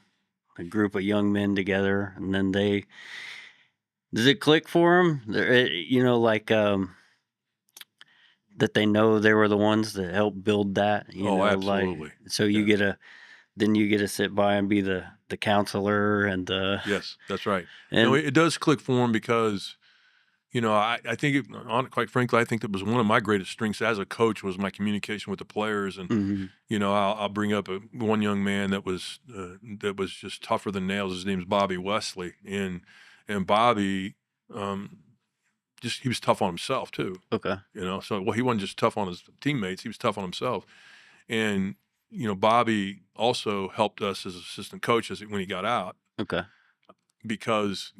a group of young men together, and then does it click for them? Like, that they know they were the ones that helped build that, Oh, like, absolutely. so you Yes. get to sit by and be the counselor and Yes, that's right. No, and it does click for them because, I think quite frankly, I think that was one of my greatest strengths as a coach was my communication with the players. And, mhm. I'll bring up one young man that was just tougher than nails. His name's Bobby Wesley. And Bobby, um, he was tough on himself too. Okay. So, well, he wasn't just tough on his teammates, he was tough on himself. And, Bobby also helped us as assistant coaches when he got out Okay. because,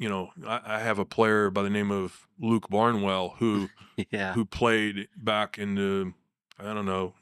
I have a player by the name of Luke Barnwell who Yeah. played back in the, I don't know,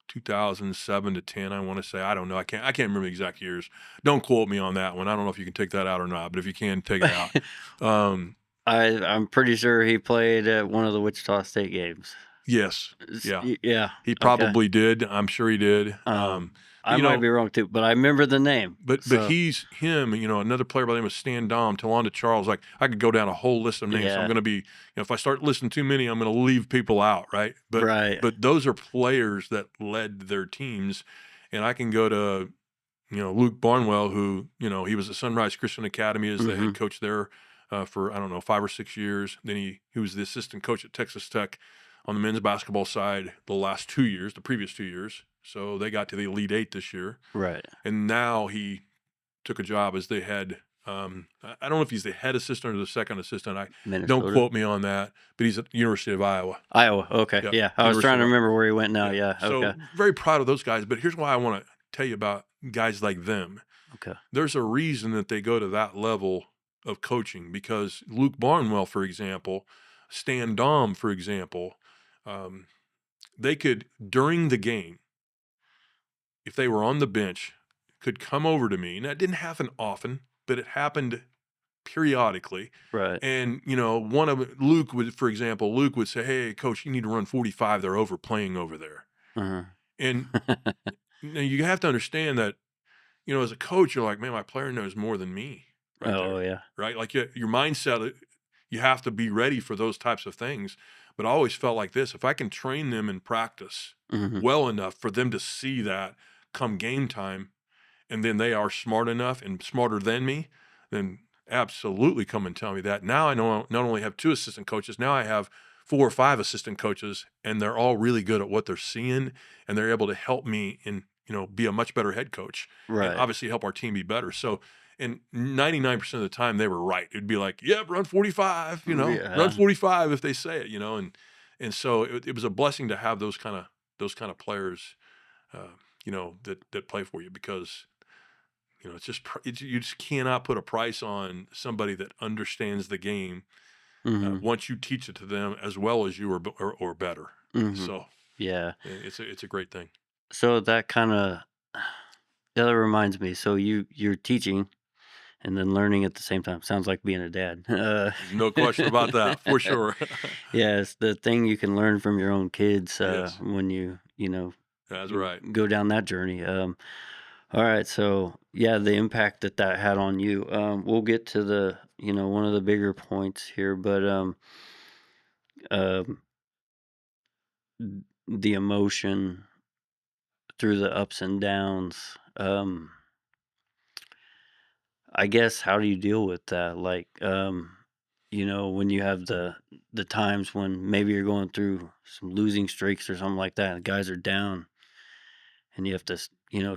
2007 to 10, I want to say. I don't know. I can't remember the exact years. Don't quote me on that one. I don't know if you can take that out or not, but if you can, take it out. Um, I'm pretty sure he played at one of the Wichita State games. yes. Yeah. Yeah. He Okay. probably did. I'm sure he did. But I might be wrong too, but I remember the name. but So he's him, another player by the name of Stan Dom, Talonda Charles. Like I could go down a whole list of names. So I'm yeah, going to be, if I start listing too many, I'm going to leave people out, right? But right. but those are players that led their teams, and I can go to Luke Barnwell, who he was at Sunrise Christian Academy as the Hmm. head coach there for I don't know 5 or 6 years. Then he was the assistant coach at Texas Tech on the men's basketball side the previous 2 years. So they got to the Elite Eight this year. Right. And now he took a job as the head. I don't know if he's the head assistant or the second assistant. Don't Minnesota. quote me on that, but he's at the University of Iowa. Iowa. Okay. Yeah, Yeah. I was University trying of to Iowa. remember where he went now. Yeah. Yeah. So Okay. very proud of those guys. But here's why I want to tell you about guys like them. Okay. There's a reason that they go to that level of coaching because Luke Barnwell, for example, Stan Dom, for example, they could during the game, if they were on the bench, could come over to me. And that didn't happen often, but it happened periodically. Right. And, for example, Luke would say, "Hey, coach, you need to run 45. They're overplaying over there." Uh-huh. And you have to understand that, as a coach, you're like, man, my player knows more than me right Oh there. yeah. Right. Like your mindset, you have to be ready for those types of things. But I always felt like this: if I can train them in practice Hmm. well enough for them to see that come game time, and then they are smart enough and smarter than me, then absolutely come and tell me that. Now I know not only have two assistant coaches, now I have 4 or 5 assistant coaches, and they're all really good at what they're seeing, and they're able to help me and be a much better head coach, and Right. obviously help our team be better. So, and 99% of the time they were right. It'd be like, "Yep, run 45," run Yeah. 45 if they say it, and so it was a blessing to have those kind of players, that play for you because it's just you just cannot put a price on somebody that understands the game Hmm. once you teach it to them as well as you or better. Hmm. So Yeah. it's a great thing. So that kind of that reminds me. So you're teaching and then learning at the same time. Sounds like being a dad. No question about that, for sure. Yeah, it's the thing you can learn from your own kids Yes, when that's right. go down that journey. All right, so yeah, the impact that had on you. We'll get to the one of the bigger points here, but um, the emotion through the ups and downs. I guess how do you deal with that? Like, when you have the times when maybe you're going through some losing streaks or something like that, and guys are down, and you have to,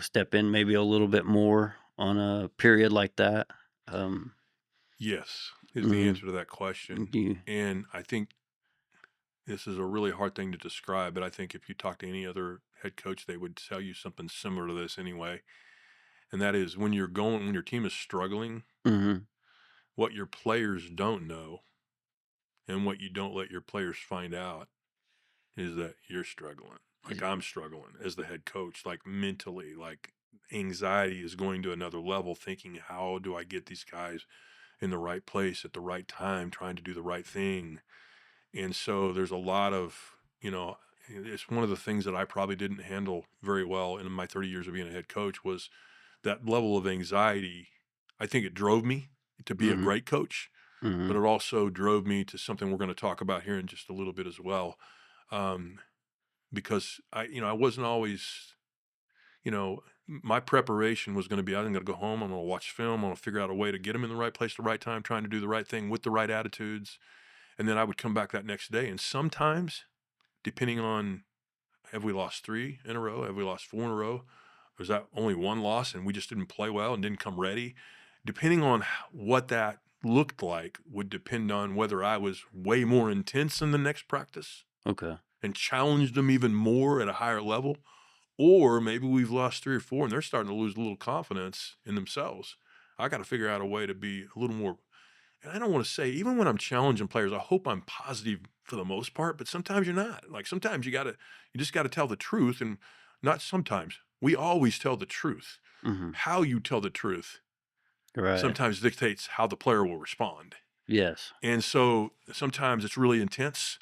step in maybe a little bit more on a period like that. Um, Yes, is the mhm, answer to that question. you, And I think this is a really hard thing to describe, but I think if you talk to any other head coach, they would tell you something similar to this anyway. And that is when your team is struggling, mhm, what your players don't know and what you don't let your players find out is that you're struggling. Like I'm struggling as the head coach, like mentally, like anxiety is going to another level, thinking, how do I get these guys in the right place at the right time, trying to do the right thing? And so there's a lot of, it's one of the things that I probably didn't handle very well in my 30 years of being a head coach was that level of anxiety. I think it drove me to be a mhm, great coach, but mhm. it also drove me to something we're going to talk about here in just a little bit as well. Um, because I wasn't always, my preparation was going to be, I'm going to go home, I'm going to watch film, I'm going to figure out a way to get them in the right place, the right time, trying to do the right thing with the right attitudes. And then I would come back that next day. And sometimes, depending on, have we lost 3 in a row? Have we lost 4 in a row? Was that only one loss and we just didn't play well and didn't come ready? Depending on what that looked like would depend on whether I was way more intense in the next practice Okay, and challenged them even more at a higher level, or maybe we've lost 3 or 4 and they're starting to lose a little confidence in themselves. I got to figure out a way to be a little more, and I don't want to say, even when I'm challenging players, I hope I'm positive for the most part, but sometimes you're not. Like sometimes you just got to tell the truth. And not sometimes, we always tell the truth. Mhm. How you tell the truth Right. sometimes dictates how the player will respond. Yes. And so sometimes it's really intense.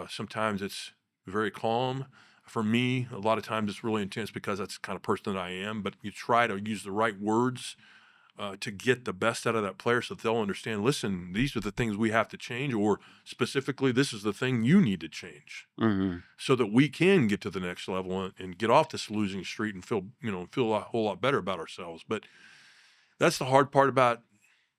Sometimes it's very calm. For me, a lot of times it's really intense because that's the kind of person that I am. But you try to use the right words to get the best out of that player so that they'll understand, listen, these are the things we have to change, or specifically, this is the thing you need to change Mhm. so that we can get to the next level and get off this losing streak and feel a whole lot better about ourselves. But that's the hard part about,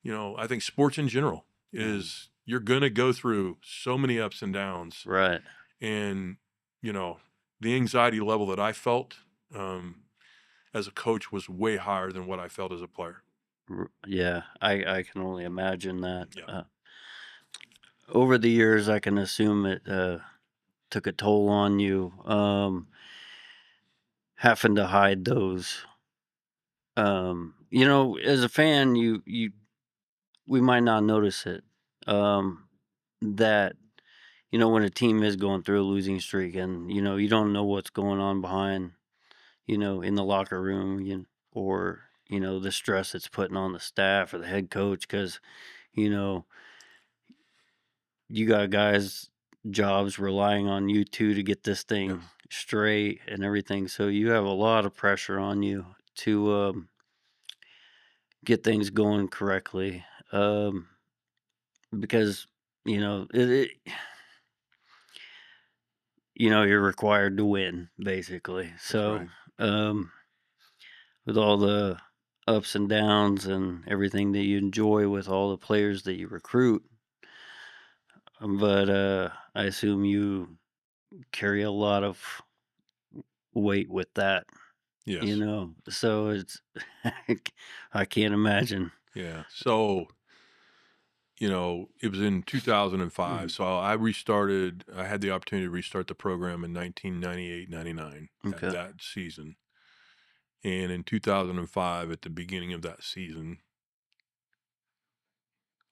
I think sports in general Mhm. is you're going to go through so many ups and downs. Right. And, you know, the anxiety level that I felt as a coach was way higher than what I felt as a player. Yeah, I can only imagine that. Yeah. Over the years, I can assume it took a toll on you. Having to hide those. As a fan, we might not notice it. That when a team is going through a losing streak, and you don't know what's going on behind, in the locker room, or the stress it's putting on the staff or the head coach, because you know you got guys jobs relying on you two to get this Yes. thing straight and everything, so you have a lot of pressure on you to get things going correctly, because you're required to win, basically. That's So right. um with all the ups and downs and everything that you enjoy with all the players that you recruit, but I assume you carry a lot of weight with that, Yes. so it's I can't imagine. Yeah. So, it was in 2005. Mhm. So I had the opportunity to restart the program in 1998, 99, Okay. that season. And in 2005, at the beginning of that season,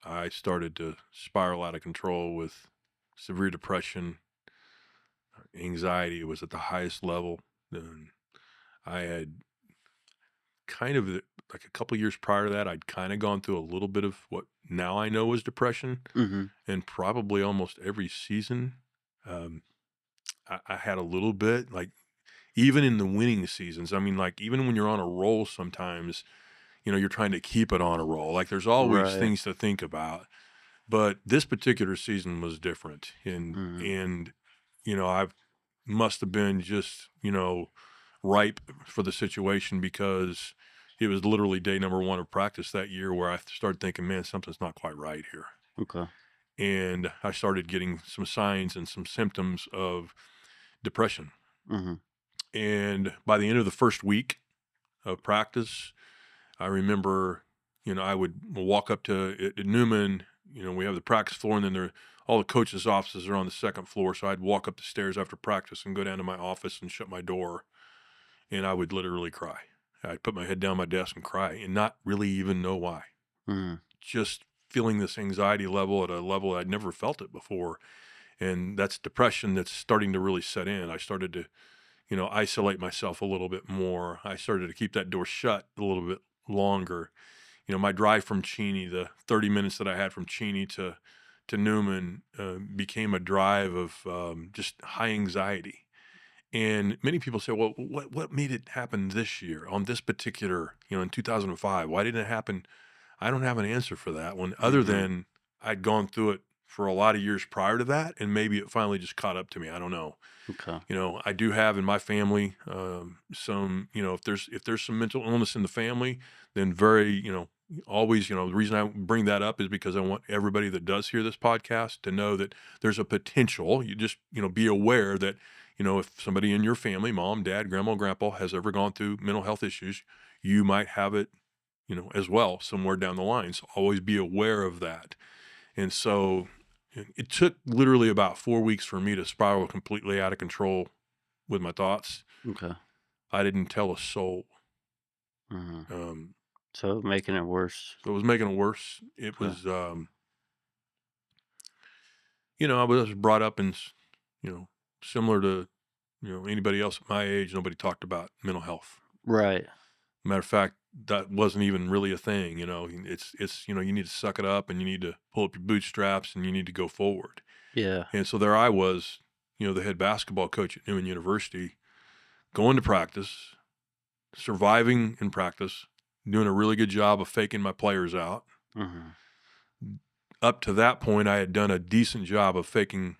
I started to spiral out of control with severe depression. Anxiety was at the highest level. And I had like a couple years prior to that, I'd kind of gone through a little bit of what now I know is depression. Mhm. And probably almost every season, um, I had a little bit, like even in the winning seasons. I mean, like even when you're on a roll, sometimes, you're trying to keep it on a roll. Like there's always Right. things to think about. But this particular season was different. Mhm. And, I must have been just, ripe for the situation because it was literally day number one of practice that year where I started thinking, man, something's not quite right here. Okay. And I started getting some signs and some symptoms of depression. Mhm. And by the end of the first week of practice, I remember, I would walk up to at Newman. We have the practice floor, and then all the coaches' offices are on the second floor. So I'd walk up the stairs after practice and go down to my office and shut my door, and I would literally cry. I'd put my head down my desk and cry, and not really even know why. Mhm. Just feeling this anxiety level at a level I'd never felt it before, and that's depression that's starting to really set in. I started to, isolate myself a little bit more. I started to keep that door shut a little bit longer. My drive from Cheney, the 30 minutes that I had from Cheney to Newman, became a drive of just high anxiety. And many people say, well, what made it happen this year on this particular, in 2005? Why didn't it happen? I don't have an answer for that one, other Mhm. than I'd gone through it for a lot of years prior to that, and maybe it finally just caught up to me. I don't know. Okay. I do have in my family some, if there's some mental illness in the family, then always, the reason I bring that up is because I want everybody that does hear this podcast to know that there's a potential. You just, be aware that, if somebody in your family, mom, dad, grandma, grandpa, has ever gone through mental health issues, you might have it, as well somewhere down the line. So always be aware of that. And so it took literally about 4 weeks for me to spiral completely out of control with my thoughts. Okay. I didn't tell a soul. Mhm. Um, So making it worse. so it was making it worse. It Okay. was, I was brought up in, similar to anybody else at my age, nobody talked about mental health. Right. Matter of fact, that wasn't even really a thing. It's you need to suck it up and you need to pull up your bootstraps and you need to go forward. Yeah. And so there I was, the head basketball coach at Newman University, going to practice, surviving in practice, doing a really good job of faking my players out. Mhm. Up to that point, I had done a decent job of faking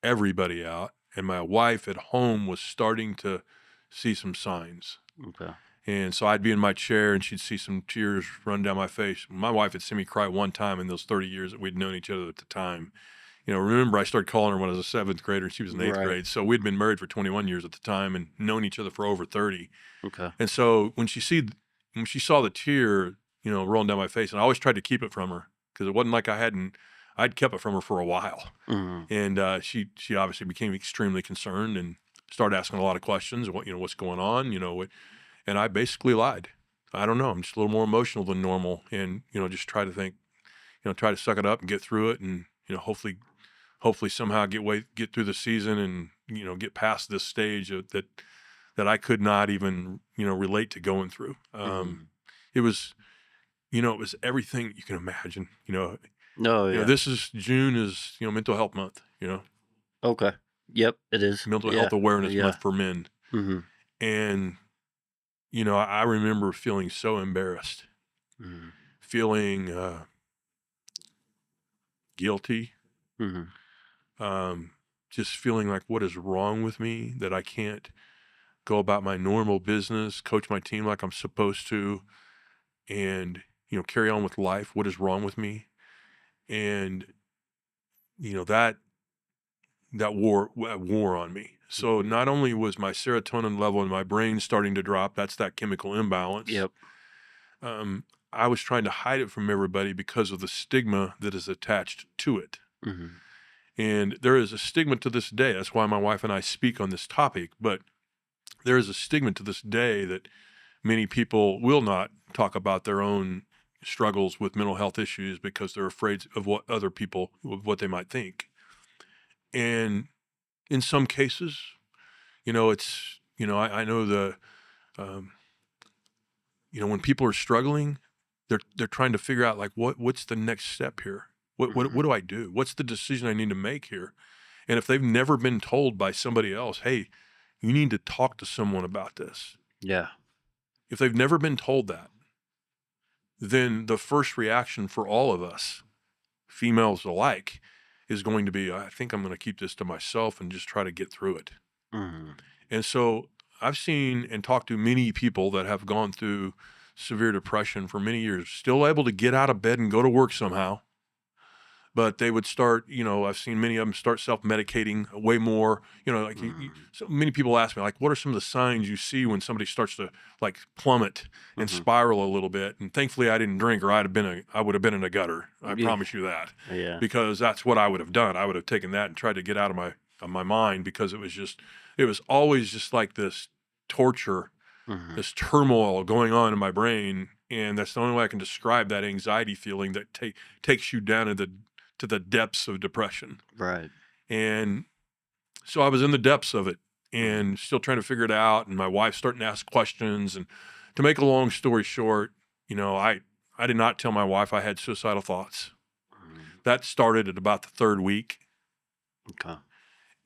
everybody out, and my wife at home was starting to see some signs. Okay. And so I'd be in my chair and she'd see some tears run down my face. My wife had seen me cry one time in those 30 years that we'd known each other at the time. Remember I started calling her when I was a seventh grader and she was in eighth Right. grade. So we'd been married for 21 years at the time and known each other for over 30. Okay. And so when she saw the tear, rolling down my face, and I always tried to keep it from her because it wasn't like I'd kept it from her for a while. Mhm. And she obviously became extremely concerned and started asking a lot of questions. What's going on? And I basically lied. I don't know. I'm just a little more emotional than normal, and just try to think, try to suck it up and get through it, and hopefully somehow get through the season, and get past this stage that I could not even relate to going through. Mhm. It was it was everything you can imagine. Oh, yeah. This is June is Mental Health Month. Okay. Yep, it is. Mental Yeah. Health Awareness Yeah. Month for men, Mhm. and I remember feeling so embarrassed, Mhm. feeling guilty, Mhm. just feeling like what is wrong with me that I can't go about my normal business, coach my team like I'm supposed to, and carry on with life. What is wrong with me? And that wore on me. So Mhm. not only was my serotonin level in my brain starting to drop, that's that chemical imbalance. Yep. Um, I was trying to hide it from everybody because of the stigma that is attached to it. Mhm. And there is a stigma to this day. That's why my wife and I speak on this topic. But there is a stigma to this day that many people will not talk about their own struggles with mental health issues because they're afraid of what they might think. And in some cases, I know um, when people are struggling, they're trying to figure out like what's the next step here? What Mhm. do I do? What's the decision I need to make here? And if they've never been told by somebody else, hey, you need to talk to someone about this. Yeah. If they've never been told that, then the first reaction for all of us, females alike, is going to be, I think I'm going to keep this to myself and just try to get through it. Mhm. And so I've seen and talked to many people that have gone through severe depression for many years, still able to get out of bed and go to work somehow. But they would start, I've seen many of them start self-medicating way more, like Mhm. so many people ask me, like, what are some of the signs you see when somebody starts to like plummet and Mhm. spiral a little bit? And thankfully I didn't drink or I would have been in a gutter. I Yeah. promise you that, Yeah. because that's what I would have done. I would have taken that and tried to get out of my mind, because it was always just like this torture, Mhm. this turmoil going on in my brain. And that's the only way I can describe that anxiety feeling that takes you down to the depths of depression. Right. And so I was in the depths of it Mhm. and still trying to figure it out. And my wife starting to ask questions. And to make a long story short, I did not tell my wife I had suicidal thoughts. Mhm. That started at about the third week. Okay.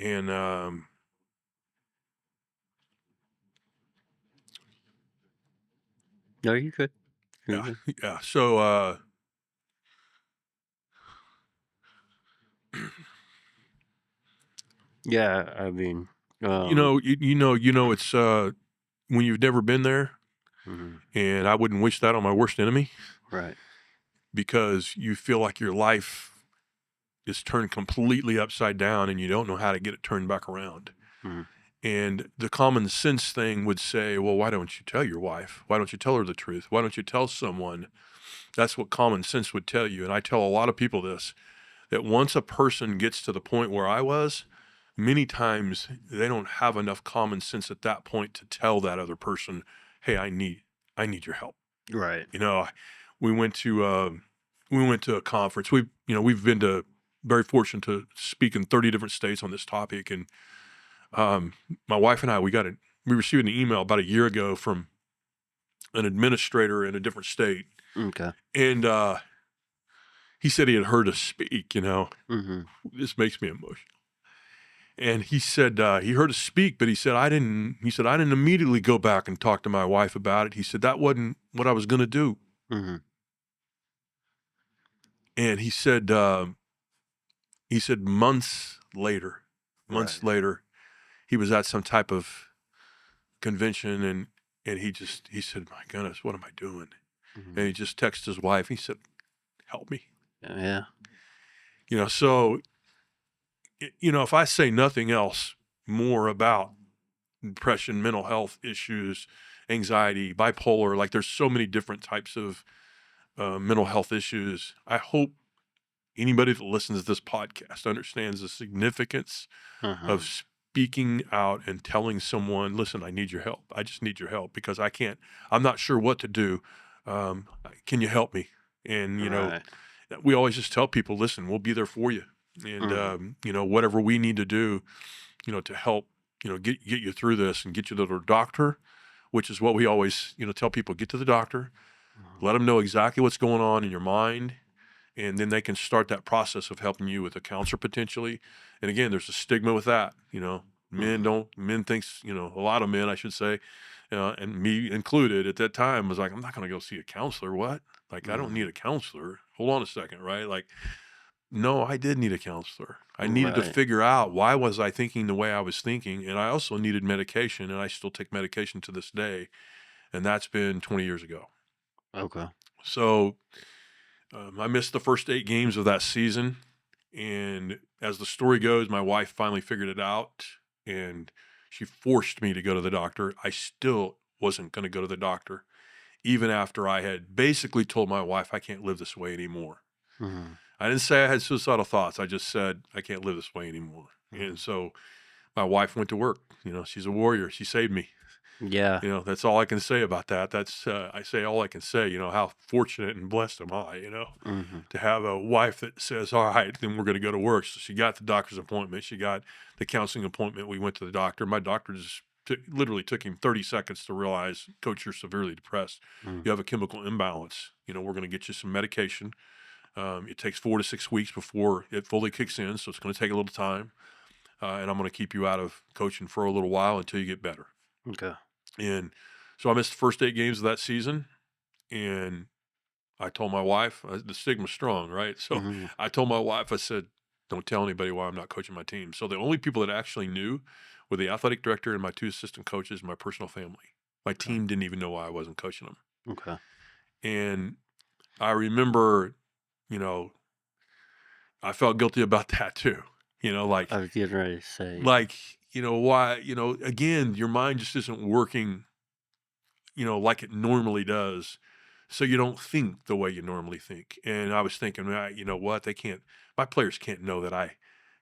And No, you could. You're yeah, good. yeah. So Yeah, I mean, um it's when you've never been there, Mhm. and I wouldn't wish that on my worst enemy, Right. because you feel like your life is turned completely upside down and you don't know how to get it turned back around. Mhm. And the common sense thing would say, well, why don't you tell your wife? Why don't you tell her the truth? Why don't you tell someone? That's what common sense would tell you. And I tell a lot of people this, that once a person gets to the point where I was, many times they don't have enough common sense at that point to tell that other person, hey, I need your help. Right. You know, we went to a conference. We've been to very fortunate to speak in 30 different states on this topic. And My wife and I, we received an email about a year ago from an administrator in a different state. Okay. And he said he had heard us speak, Mm-hmm. this makes me emotional. And he said he heard us speak, but he said I didn't immediately go back and talk to my wife about it. He said that wasn't what I was going to do. Mm-hmm. And he said months Right. later, he was at some type of convention, and he said, my goodness, what am I doing? Mm-hmm. And he just texted his wife. He said, help me. Yeah. So, if I say nothing else more about depression, mental health issues, anxiety, bipolar, like there's so many different types of mental health issues. I hope anybody that listens to this podcast understands the significance Uh-huh. of speaking out and telling someone, listen, I need your help. I just need your help because I'm not sure what to do. Can you help me? And, Right. we always just tell people, listen, we'll be there for you. And, whatever we need to do, to help, get you through this and get you to the doctor, which is what we always, tell people, get to the doctor, let them know exactly what's going on in your mind. And then they can start that process of helping you with a counselor potentially. And again, there's a stigma with that, men thinks, a lot of men, I should say, and me included at that time was like, I'm not going to go see a counselor. What? Like, I don't need a counselor. Hold on a second. Right. Like, no, I did need a counselor. I needed to Right. figure out why was I thinking the way I was thinking. And I also needed medication, and I still take medication to this day. And that's been 20 years ago. Okay. So I missed the first 8 games of that season. And as the story goes, my wife finally figured it out, and she forced me to go to the doctor. I still wasn't going to go to the doctor, even after I had basically told my wife, I can't live this way anymore. Mm-hmm. I didn't say I had suicidal thoughts. I just said, I can't live this way anymore. Mm-hmm. And so my wife went to work. She's a warrior. She saved me. Yeah. That's all I can say about that. I say all I can say, how fortunate and blessed am I, Mm-hmm. to have a wife that says, all right, then we're going to go to work. So she got the doctor's appointment. She got the counseling appointment. We went to the doctor. My doctor just literally took him 30 seconds to realize, Coach, you're severely depressed. Mm-hmm. You have a chemical imbalance. We're going to get you some medication. It takes 4 to 6 weeks before it fully kicks in. So it's going to take a little time. And I'm going to keep you out of coaching for a little while until you get better. Okay. And so I missed the first 8 games of that season. And I told my wife, the stigma's strong, right? So Mm-hmm. I told my wife, I said, don't tell anybody why I'm not coaching my team. So the only people that actually knew were the athletic director and my 2 assistant coaches, and my personal family. My Okay. team didn't even know why I wasn't coaching them. Okay. And I remember, you know, I felt guilty about that too. I was getting ready to say. Like, why, again, your mind just isn't working, like it normally does. So you don't think the way you normally think. And I was thinking, you know what? My players can't know that I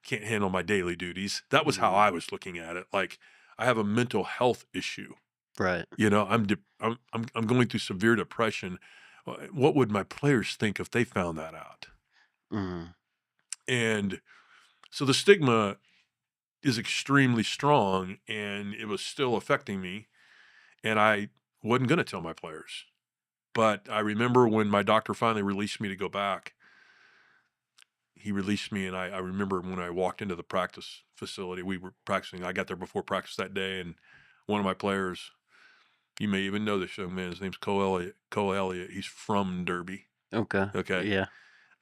can't handle my daily duties. That was how Mm-hmm. I was looking at it. Like, I have a mental health issue. Right. I'm going through severe depression. What would my players think if they found that out? Mm-hmm. And so the stigma is extremely strong, and it was still affecting me. And I wasn't going to tell my players. But I remember when my doctor finally released me to go back, he released me, and I remember when I walked into the practice facility, we were practicing. I got there before practice that day, and one of my players, you may even know this young man, his name's Cole Elliott. Cole Elliott, he's from Derby. Okay. Okay. Yeah.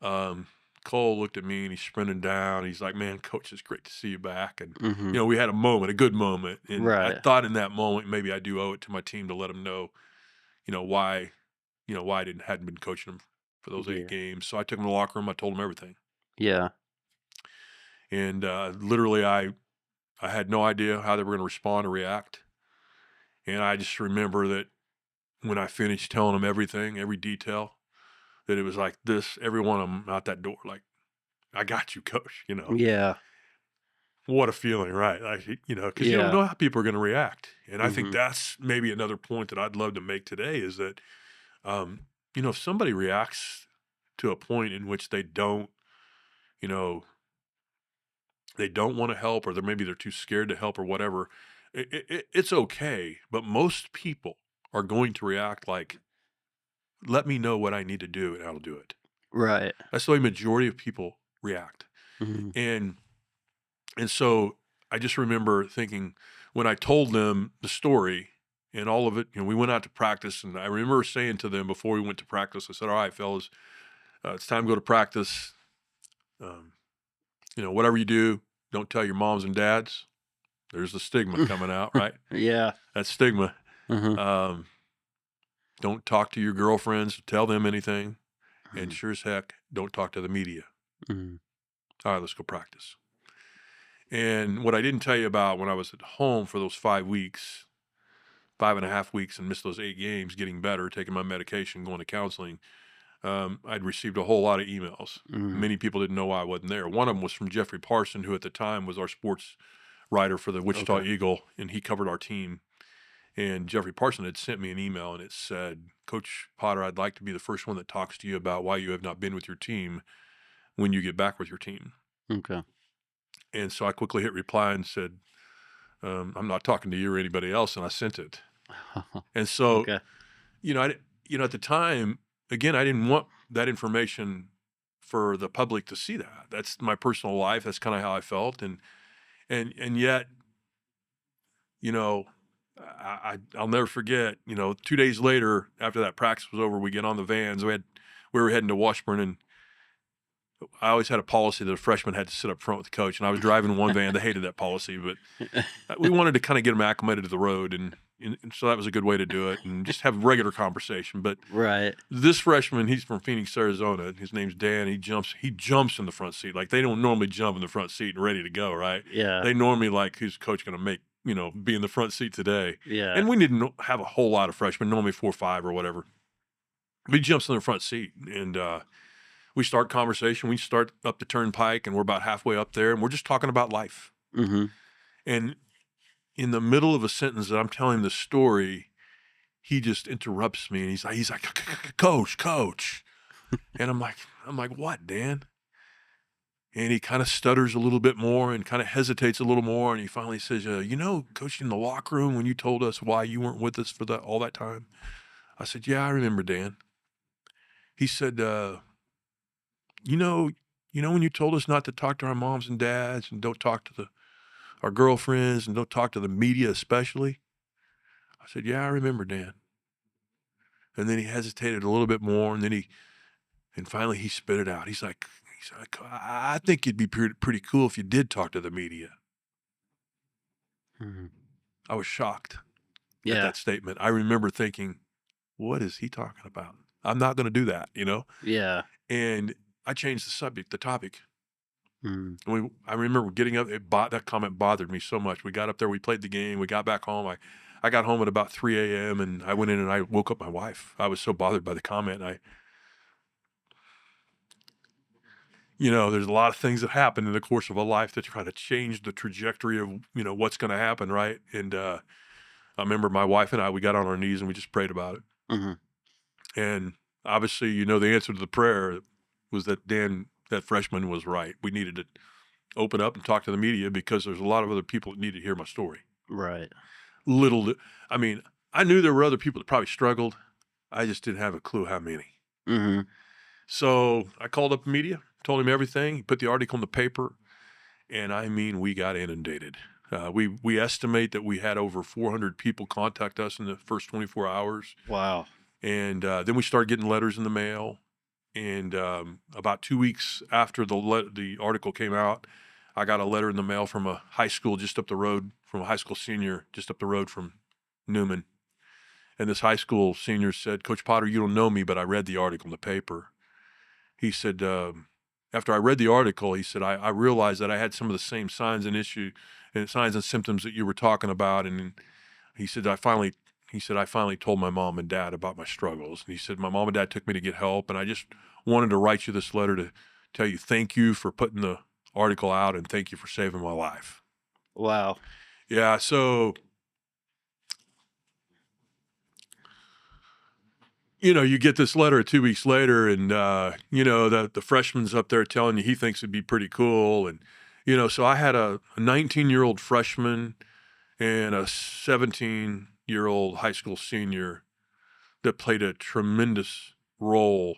Um, Cole looked at me and he's sprinting down. He's like, man, coach, it's great to see you back. And, Mm-hmm. we had a good moment. And I Right. thought in that moment, maybe I do owe it to my team to let them know, why, why I hadn't been coaching them for those 8 Yeah. games. So I took him to the locker room. I told him everything. Yeah. And literally, I had no idea how they were going to respond or react. And I just remember that when I finished telling them everything, every detail, that it was like this, every one of them out that door, like, I got you, coach, Yeah. What a feeling, right? Like, because you don't Yeah. know how people are going to react. And I think Mm-hmm. that's maybe another point that I'd love to make today is that, if somebody reacts to a point in which they don't, you know, they don't want to help, or maybe they're too scared to help or whatever, it's okay. But most people are going to react like, let me know what I need to do and I'll do it. Right. That's the way majority of people react. Mhm. And so I just remember thinking when I told them the story and all of it, we went out to practice, and I remember saying to them before we went to practice, I said, all right, fellas, it's time to go to practice. Um, whatever you do, don't tell your moms and dads. There's the stigma coming out, right? Yeah. That's stigma. Mhm. Um, don't talk to your girlfriends, tell them anything. And Mhm. sure as heck, don't talk to the media. Mhm. All right, let's go practice. And what I didn't tell you about when I was at home for those 5 weeks, 5.5 weeks, and missed those 8 games, getting better, taking my medication, going to counseling, I'd received a whole lot of emails. Mhm. Many people didn't know why I wasn't there. One of them was from Jeffrey Parson, who at the time was our sports writer for the Wichita Okay. Eagle, and he covered our team. And Jeffrey Parson had sent me an email, and it said, Coach Potter, I'd like to be the first one that talks to you about why you have not been with your team when you get back with your team. Okay. And so I quickly hit reply and said, I'm not talking to you or anybody else, and I sent it. And so, Okay. at the time, again, I didn't want that information for the public to see that. That's my personal life. That's kind of how I felt. And yet, you know, I'll never forget, 2 days later, after that practice was over, we get on the vans. We were heading to Washburn, and I always had a policy that a freshman had to sit up front with the coach. And I was driving one van. They hated that policy, but we wanted to kind of get them acclimated to the road. And so that was a good way to do it and just have regular conversation. But Right. this freshman, he's from Phoenix, Arizona. His name's Dan. He jumps in the front seat. Like, they don't normally jump in the front seat and ready to go, right? Yeah. They normally like, who's coach going to make, be in the front seat today. Yeah. And we didn't have a whole lot of freshmen, normally 4 or 5 or whatever. But he jumps in the front seat, and we start conversation. We start up the turnpike, and we're about halfway up there, and we're just talking about life. Mhm. And in the middle of a sentence that I'm telling the story, he just interrupts me, and he's like, Coach. And I'm like, what, Dan? And he kind of stutters a little bit more and kind of hesitates a little more. And he finally says, Coach, in the locker room when you told us why you weren't with us for all that time. I said, yeah, I remember, Dan. He said, you know, when you told us not to talk to our moms and dads, and don't talk to our girlfriends, and don't talk to the media especially. I said, yeah, I remember, Dan. And then he hesitated a little bit more, and finally he spit it out. He's like, I think it'd be pretty cool if you did talk to the media. Mhm. I was shocked at Yeah. that statement. I remember thinking, what is he talking about? I'm not going to do that, Yeah. And I changed the topic. Mhm. And I remember getting up. That comment bothered me so much. We got up there, we played the game, we got back home. I got home at about 3 a.m. and I went in and I woke up my wife. I was so bothered by the comment. There's a lot of things that happen in the course of a life that try to change the trajectory of, what's going to happen, right? And I remember my wife and we got on our knees and we just prayed about it. Mhm. And obviously, the answer to the prayer was that that freshman was right. We needed to open up and talk to the media because there's a lot of other people that need to hear my story. Right. I mean, I knew there were other people that probably struggled. I just didn't have a clue how many. Mhm. So I called up the media, told him everything. He put the article in the paper, and I mean, we got inundated. We estimate that we had over 400 people contact us in the first 24 hours. Wow. And then we started getting letters in the mail. And about 2 weeks after the article came out, I got a letter in the mail from a high school just up the road, from a high school senior just up the road from Newman. And this high school senior said, Coach Potter, you don't know me, but I read the article in the paper. He said, after I read the article, he said, I realized that I had some of the same signs and symptoms that you were talking about. And he said, I finally told my mom and dad about my struggles. And he said, my mom and dad took me to get help. And I just wanted to write you this letter to tell you thank you for putting the article out and thank you for saving my life. Wow. Yeah. So, you get this letter 2 weeks later, and, the freshman's up there telling you he thinks it'd be pretty cool. And, So I had a 19-year-old freshman and a 17-year-old high school senior that played a tremendous role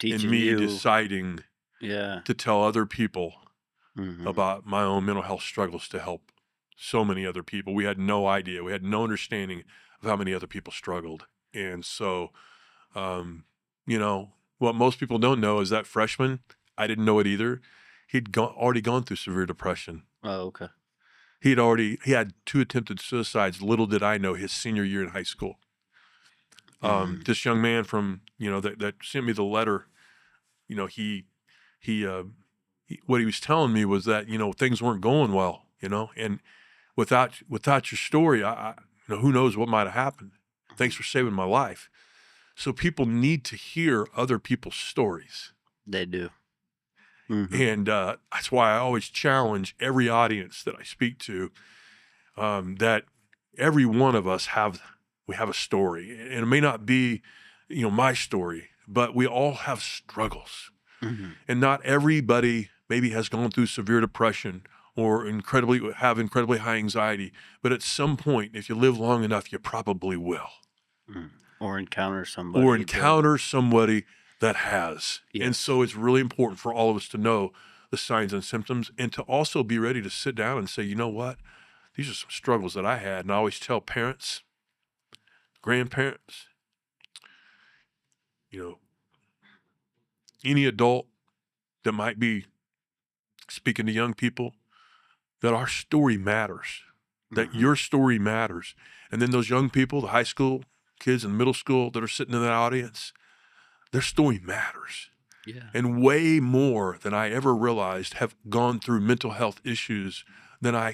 in Teaching me you. deciding Yeah. to tell other people Mm-hmm. about my own mental health struggles to help so many other people. We had no idea. We had no understanding of how many other people struggled. And so, um, what most people don't know is that freshman, I didn't know it either. Already gone through severe depression. Oh, okay. He had 2 attempted suicides. Little did I know his senior year in high school. Mm-hmm. This young man from, that sent me the letter, you know, he, uh, what he was telling me was that, things weren't going well, and without your story, who knows what might have happened. Thanks for saving my life. So people need to hear other people's stories. They do. Mm-hmm. And that's why I always challenge every audience that I speak to, that every one of us we have a story, and it may not be, my story, but we all have struggles, Mm-hmm. and not everybody maybe has gone through severe depression or incredibly high anxiety, but at some point, if you live long enough, you probably will, Mm. Or encounter or somebody that. encounter somebody that has. And Yes. so it's really important for all of us to know the signs and symptoms, and to also be ready to sit down and say, you know what? These are some struggles that I had. And I always tell parents, grandparents, you know, any adult that might be speaking to young people, that our story matters, that Mm-hmm. your story matters. And then those young people, the high school kids and middle school that are sitting in that audience, their story matters. Yeah. And way more than I ever realized have gone through mental health issues than I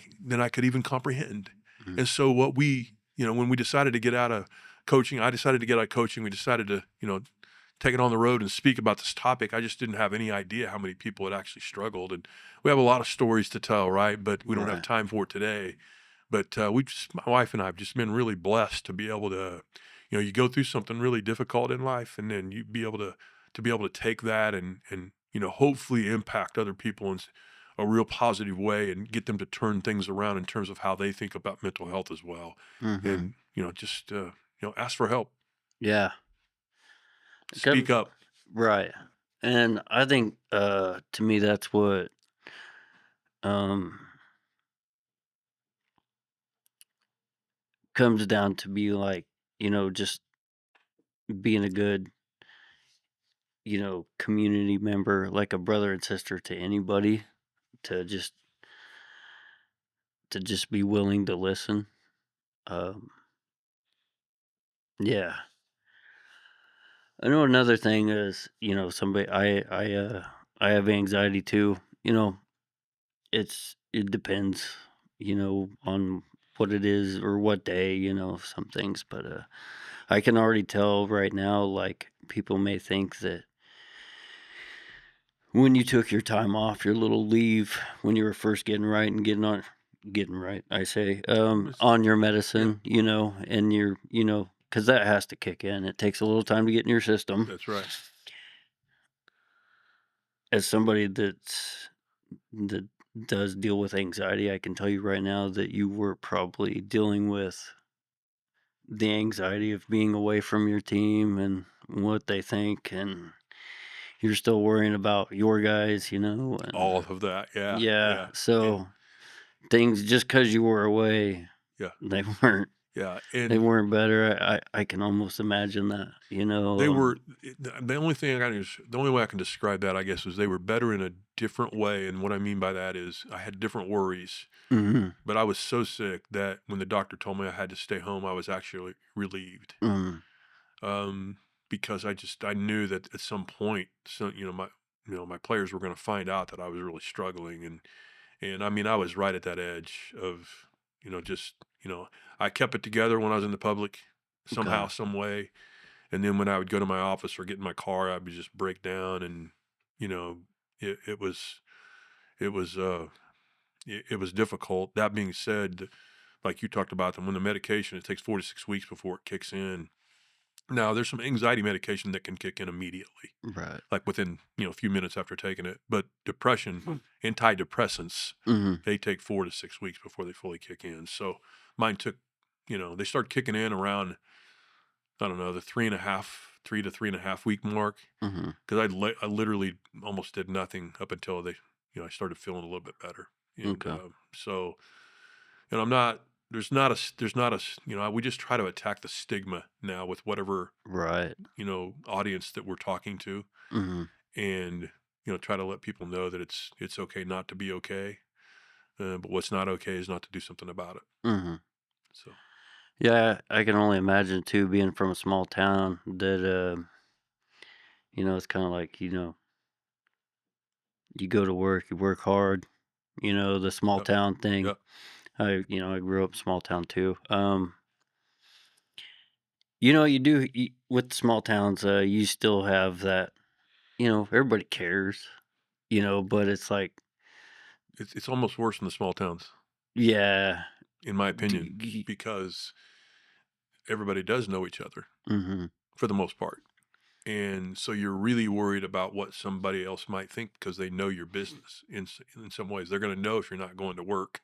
could even comprehend. Mm-hmm. And so when we decided to get out of coaching, I decided to get out of coaching. We decided to, take it on the road and speak about this topic. I just didn't have any idea how many people had actually struggled. And we have a lot of stories to tell, right? But we don't have Right. time for it today. But my wife and I have just been really blessed to be able to, you go through something really difficult in life, and then you be able to take that and hopefully impact other people in a real positive way, and get them to turn things around in terms of how they think about mental health as well. Mm-hmm. And just ask for help, Yeah. speak Comes up. right. And I think to me that's what um comes down to be like, just being a good, community member, like a brother and sister to anybody, to just be willing to listen. Um yeah. I know another thing is, somebody I have anxiety too. It depends, on what it is or what day, some things, but I can already tell right now, like, people may think that when you took your time off, your little leave when you were first getting right, I say, on your Yeah, medicine, and because that has to kick in. It takes a little time to get in your system. that's right. As somebody that does deal with anxiety, I can tell you right now that you were probably dealing with the anxiety of being away from your team and what they think, and you're still worrying about your guys, All and of that. Yeah, yeah, yeah, and so things, just because you were away, yeah, they weren't yeah, they and weren't better. I can almost imagine that, they were the only thing the only way I can describe that, I guess, is they were better in a different way. And what I mean by that is I had different worries, mhm, but I was so sick that when the doctor told me I had to stay home, I was actually relieved. mhm, Um, because I knew that at some point, so my players were going to find out that I was really struggling, and I mean I was right at that edge of, just, I kept it together when I was in the public okay, somehow, some way. And then when I would go to my office or get in my car, I would just break down, and you know, it was it was it was difficult. That being said, like you talked about, them when the medication, it takes 4 to 6 weeks before it kicks in. Now, there's some anxiety medication that can kick in immediately, Right. like within, a few minutes after taking it. But depression, antidepressants, Mhm. they take 4 to 6 weeks before they fully kick in. So mine took, they start kicking in around, I don't know, the 3 to 3.5 week mark. Mhm. Because I literally almost did nothing up until I started feeling a little bit better. And Okay. so, I'm not, there's not we just try to attack the stigma now with whatever, Right. audience that we're talking to, Mhm. and, try to let people know that it's okay not to be okay. But what's not okay is not to do something about it. Mhm. So, Yeah, I can only imagine too, being from a small town that, it's kinda like, you go to work, you work hard, the small yep, town thing. yep. I grew up small town too. With small towns, you still have that, everybody cares, but it's like, It's almost worse in the small towns, yeah. in my opinion, because everybody does know each other Mhm. for the most part. And so you're really worried about what somebody else might think because they know your business in some ways. They're going to know if you're not going to work,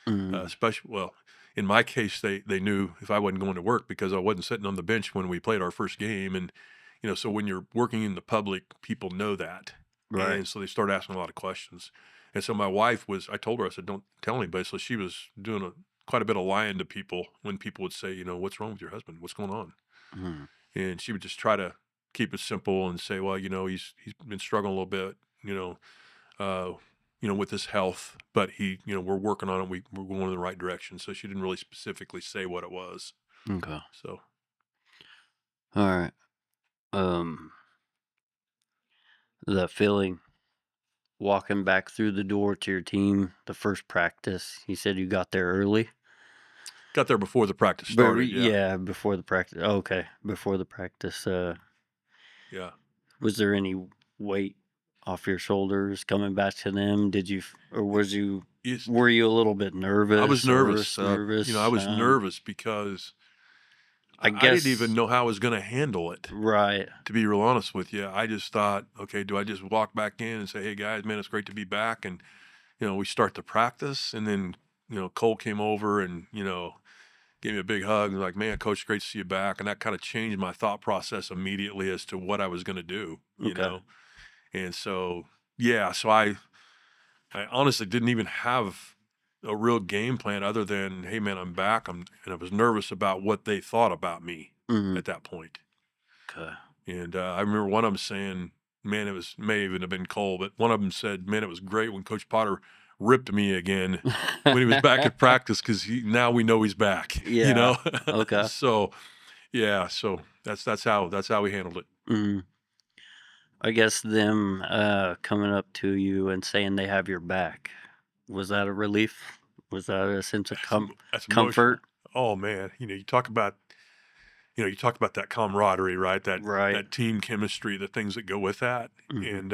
Mhm. especially, well, in my case, they knew if I wasn't going to work because I wasn't sitting on the bench when we played our first game. And, so when you're working in the public, people know that. Right. And so they start asking a lot of questions. And so my wife I told her, I said, don't tell anybody. So she was doing quite a bit of lying to people when people would say, what's wrong with your husband? What's going on? Mhm. And she would just try to keep it simple and say, well, he's been struggling a little bit, uh, with his health, but we're working on it. We're going in the right direction. So she didn't really specifically say what it was. Okay. So Alright. Um, the feeling walking back through the door to your team, the first practice, you said you got there early? got there before the practice started. Yeah, Yeah, before the practice. Okay, before the practice. yeah. Was there any weight off your shoulders coming back to them? Or It, it's, were you a little bit I was nervous or nervous. I nervous? was nervous because I I didn't even guess, know how I was going to handle it. right. To be real honest with you, I just thought, okay, do I just walk back in and say, hey guys, man, it's great to be back, and we start the practice, and then, Cole came over and, gave me a big hug and was like, man, coach, great to see you back. And that kind of changed my thought process immediately as to what I was going to do. Okay. And so, yeah, so I honestly didn't even have a real game plan other than, hey man, I'm back. And I was nervous about what they thought about me Mhm. at that point. Okay. And I remember one of them saying, man, may even have been Cole, but one of them said, man, it was great when Coach Potter ripped me again when he was back at practice because now we know he's back, Yeah. Okay. so yeah, so that's how we handled it. Mhm. I guess them, coming up to you and saying they have your back, was that a relief? Was that a sense of That's comfort? emotional. Oh man, you talk about that camaraderie, right? That Right. that team chemistry, the things that go with that, Mhm. and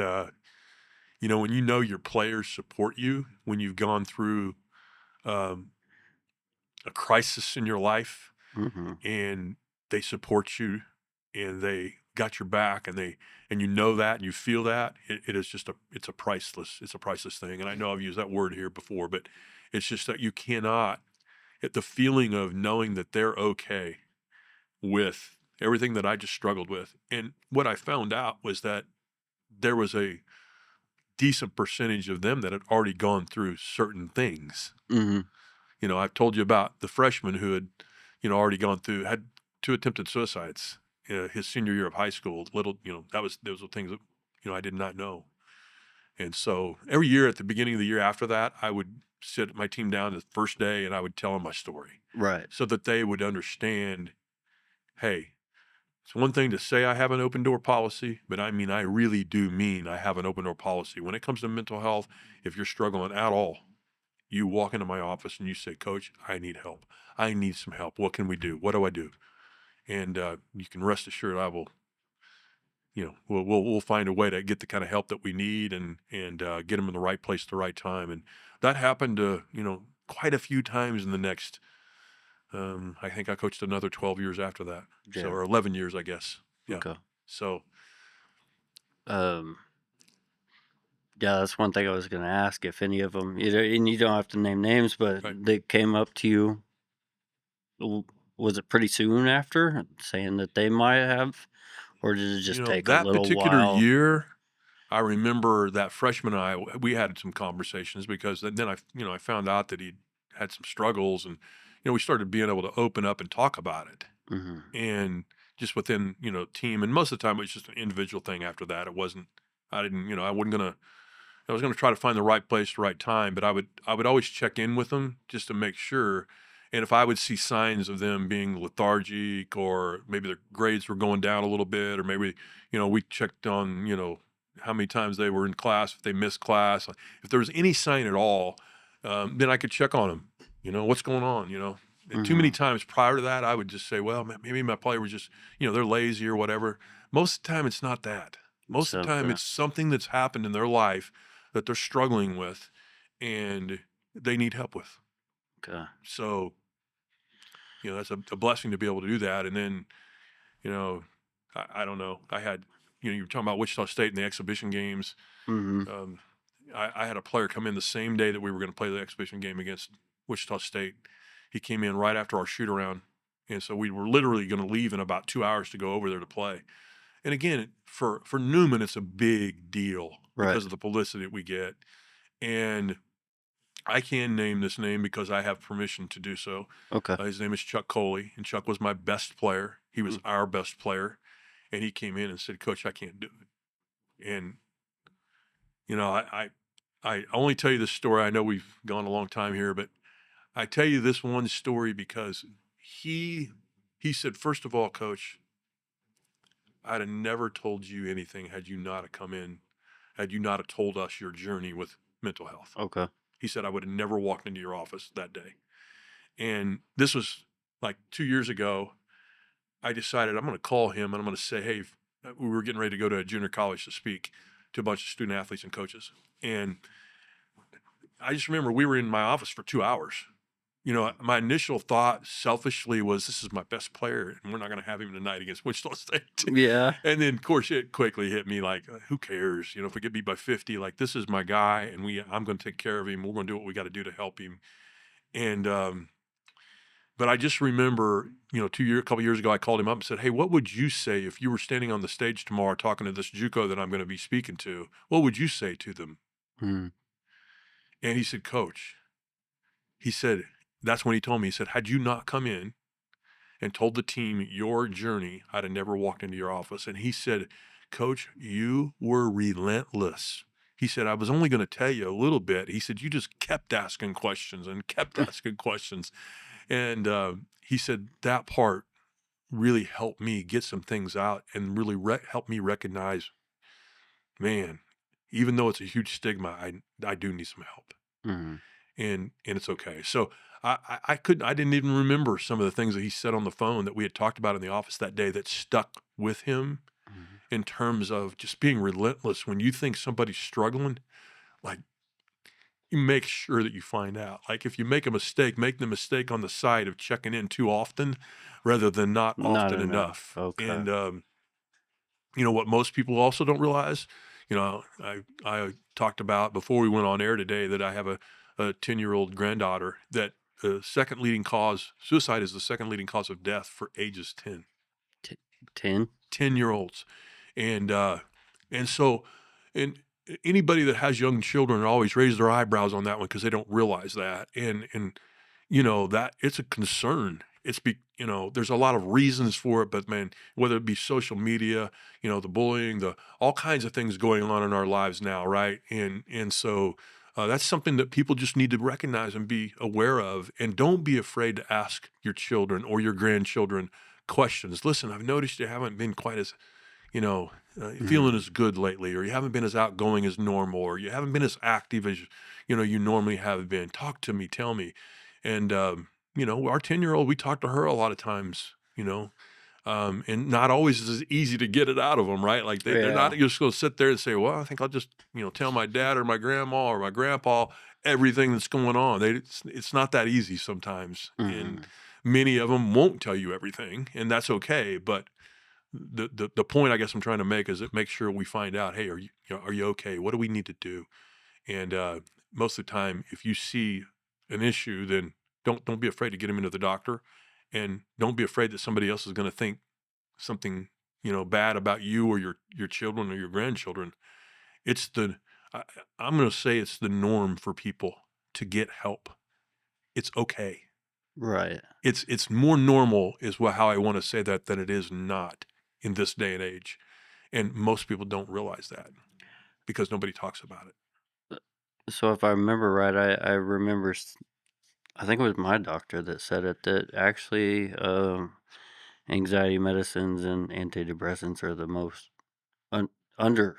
when your players support you when you've gone through um, a crisis in your life, Mhm. and they support you and they got your back, and you know that and you feel that it is just it's a priceless thing. And I know I've used that word here before, but it's just that you cannot the feeling of knowing that they're okay with everything that I just struggled with. And what I found out was that there was a decent percentage of them that had already gone through certain things. Mhm. I've told you about the freshman who had, already had 2 attempted suicides, his senior year of high school. Little, those were things that, I did not know. And so every year at the beginning of the year after that, I would sit my team down the first day and I would tell them my story Right. so that they would understand, hey, it's one thing to say I have an open door policy, but I mean, I really do mean I have an open door policy. When it comes to mental health, if you're struggling at all, you walk into my office and you say, Coach, I need help. I need some help. What can we do? What do I do? And you can rest assured I will, we'll find a way to get the kind of help that we need, and get them in the right place at the right time. And that happened, quite a few times in the next I think I coached another 12 years after that. So, Yeah. or 11 years, I guess. Yeah. Okay. So, Um, yeah, that's one thing I was going to ask if any of them, and you don't have to name names, but right. they came up to you. Was it pretty soon after saying that they might have, or did it just take a That little particular while? year, I remember that freshman and I, we had some conversations because then I found out that he'd had some struggles and, we started being able to open up and talk about it. Mm-hmm. And just within, team. And most of the time it was just an individual thing after that. It wasn't, I didn't, I was going to try to find the right place, the right time, but I would always check in with them just to make sure. And if I would see signs of them being lethargic, or maybe their grades were going down a little bit, or maybe, we checked on, how many times they were in class, if they missed class, if there was any sign at all, then I could check on them. What's going on? And too many Mm-hmm. times prior to that, I would just say, well, maybe my player was just, they're lazy or whatever. Most of the time, it's not that. Most of the So, time, it's something that's happened in their life that they're struggling with and they need help with. okay. So, that's a blessing to be able to do that. And then, you know, I don't know. I had, you were talking about Wichita State in the exhibition games. Mm-hmm. Um, I had a player come in the same day that we were going to play the exhibition game against Wichita State. He came in right after our shoot around. And so we were literally going to leave in about 2 hours to go over there to play. And again, for Newman, it's a big deal Right. because of the publicity that we get. And I can name this name because I have permission to do so. Okay. His name is Chuck Coley, and Chuck was my best player. He was our best player, and he came in and said, "Coach, I can't do it." And I only tell you this story. I know we've gone a long time here, but I tell you this one story because he said, first of all, Coach, I'd have never told you anything had you not have come in, had you not have told us your journey with mental health. Okay. He said, I would have never walked into your office that day. And this was like 2 years ago. I decided I'm going to call him and I'm going to say, hey, we were getting ready to go to a junior college to speak to a bunch of student athletes and coaches. And I just remember we were in my office for 2 hours. My initial thought selfishly was, this is my best player and we're not going to have him tonight against Wichita State. Yeah. And then, of course, it quickly hit me like, who cares? If we get beat by 50, like, this is my guy and I'm going to take care of him. We're going to do what we got to do to help him. And, but I just remember, a couple years ago, I called him up and said, hey, what would you say if you were standing on the stage tomorrow talking to this JUCO that I'm going to be speaking to? What would you say to them? Mm-hmm. And he said, Coach, he said, that's when he told me, he said, had you not come in and told the team your journey, I'd have never walked into your office. And he said, Coach, you were relentless. He said, I was only going to tell you a little bit. He said, you just kept asking questions and kept asking questions. And he said, that part really helped me get some things out and really helped me recognize, man, even though it's a huge stigma, I do need some help. Mm-hmm. And it's okay. So I didn't even remember some of the things that he said on the phone that we had talked about in the office that day that stuck with him Mm-hmm. in terms of just being relentless. When you think somebody's struggling, like, you make sure that you find out. Like, if you make a mistake, make the mistake on the side of checking in too often rather than not Not often enough. enough. Okay. And what most people also don't realize, I talked about before we went on air today that I have a 10-year-old granddaughter that suicide is the second leading cause of death for ages 10. 10. 10-year-olds. And so, and anybody that has young children always raise their eyebrows on that one because they don't realize that. And that it's a concern. There's a lot of reasons for it, but man, whether it be social media, the bullying, all kinds of things going on in our lives now, right? And so that's something that people just need to recognize and be aware of, and don't be afraid to ask your children or your grandchildren questions. Listen, I've noticed you haven't been quite as, feeling Mm-hmm. as good lately, or you haven't been as outgoing as normal, or you haven't been as active as, you normally have been. Talk to me, tell me. And, our 10-year-old, we talk to her a lot of times, and not always is it easy to get it out of them, right? Like they're not Yeah. just going to sit there and say, well, I think I'll just, tell my dad or my grandma or my grandpa everything that's going on. It's not that easy sometimes. Mm-hmm. Many of them won't tell you everything, and that's okay. But the point I guess I'm trying to make is that make sure we find out, hey, are you okay? What do we need to do? And most of the time, if you see an issue, then don't be afraid to get him into the doctor, and don't be afraid that somebody else is going to think something bad about you or your children or your grandchildren. It's the I, I'm going to say it's the norm for people to get help. It's okay. Right. It's more normal is how I want to say that than it is not in this day and age, and most people don't realize that because nobody talks about it. So if I remember right, I remember, I think it was my doctor that said it, that actually anxiety medicines and antidepressants are the most under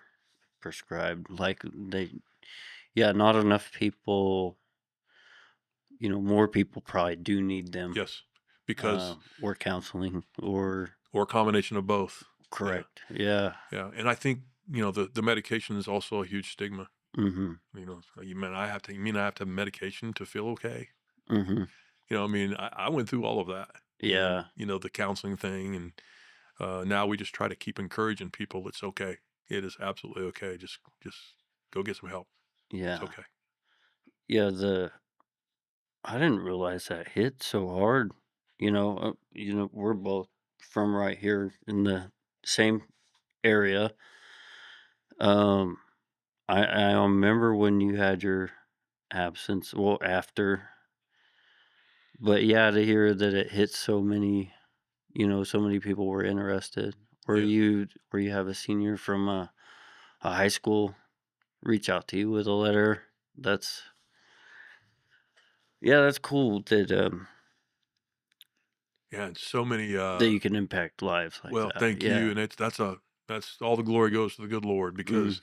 prescribed. Like yeah, not enough people, more people probably do need them, Yes, because or counseling, or or a combination of both. Yeah, correct. Yeah. yeah, and I think the medication is also a huge stigma. Mm-hmm. You mean I have to have medication to feel okay? Mm-hmm. I mean, I went through all of that, and Yeah. the counseling thing, and now we just try to keep encouraging people. It's okay. It is absolutely okay. Just go get some help. It's Yeah. okay. Yeah. I didn't realize that hit so hard. We're both from right here in the same area. Um, I remember when you had your absence, well, after, but yeah, to hear that it hit so many, so many people were interested. Yes. Were you have a senior from a high school reach out to you with a letter? That's Yeah, that's cool Yeah, and so many. that you can impact lives like Well, that. thank you, Yeah. and that's all the glory goes to the good Lord Mm, because